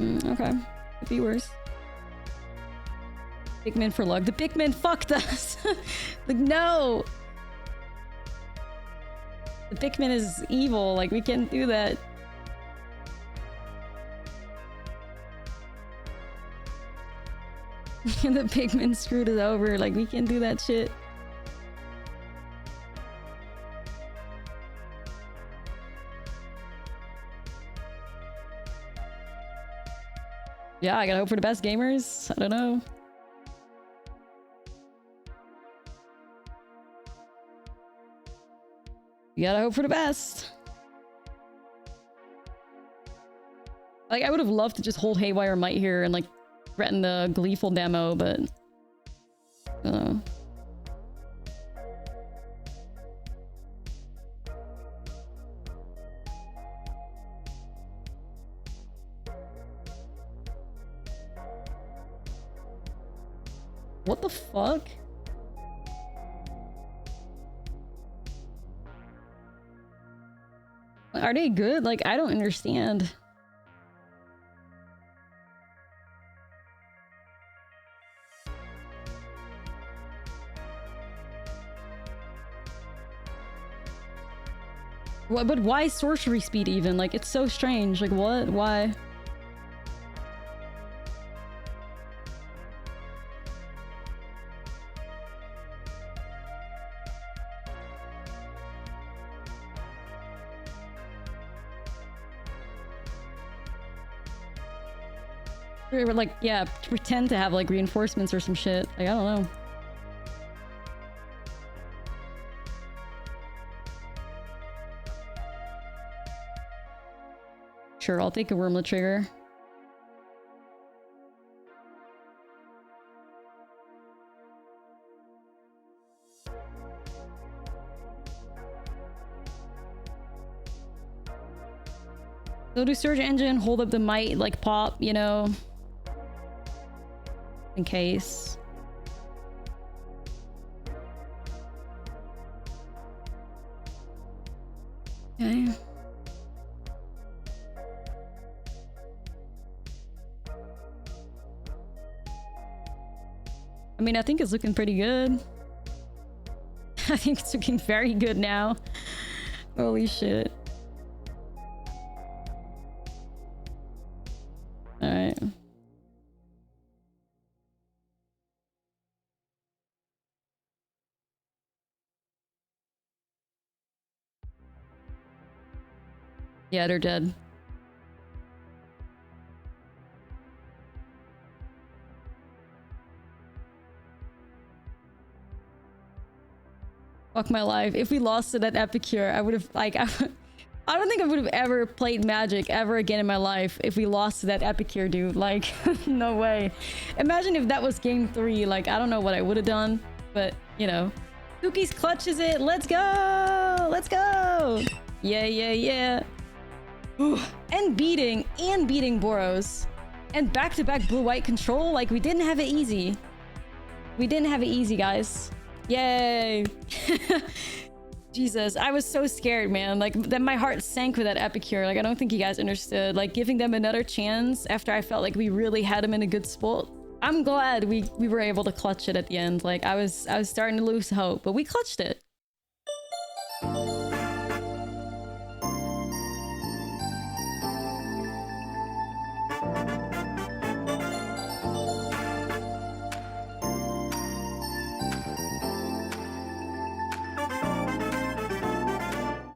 Okay. Could be worse. Pikmin for luck. The Pikmin fucked us! Like, no! The Pikmin is evil. Like, we can't do that. The Pikmin screwed us over. Like, we can't do that shit. Yeah, I gotta hope for the best, gamers. I don't know. You gotta hope for the best. Like, I would have loved to just hold Haywire Might here and, like, threaten the Gleeful demo, but... I don't know. What the fuck? Are they good? Like, I don't understand. What? But why sorcery speed even? Like, it's so strange. Like, what? Why? Or like, yeah, pretend to have like reinforcements or some shit. Like, I don't know. Sure, I'll take a Wormlet trigger. So do Surge Engine, hold up the might, like pop, you know? In case. Okay. I mean, I think it's looking pretty good. I think it's looking very good now. Holy shit. Alright. Yeah, they're dead. Fuck my life. If we lost to that Epicure, I would have, like, I don't think I would have ever played Magic ever again in my life if we lost to that Epicure dude. Like, no way. Imagine if that was game 3. Like, I don't know what I would have done, but, you know. Cookies clutches it. Let's go! Let's go! Yeah, yeah, yeah. Ooh. And beating Boros. And back-to-back blue-white control. Like, we didn't have it easy. We didn't have it easy, guys. Yay! Jesus, I was so scared, man. Like, then my heart sank with that Epicure. Like, I don't think you guys understood. Like, giving them another chance after I felt like we really had them in a good spot. I'm glad we were able to clutch it at the end. Like, I was starting to lose hope, but we clutched it.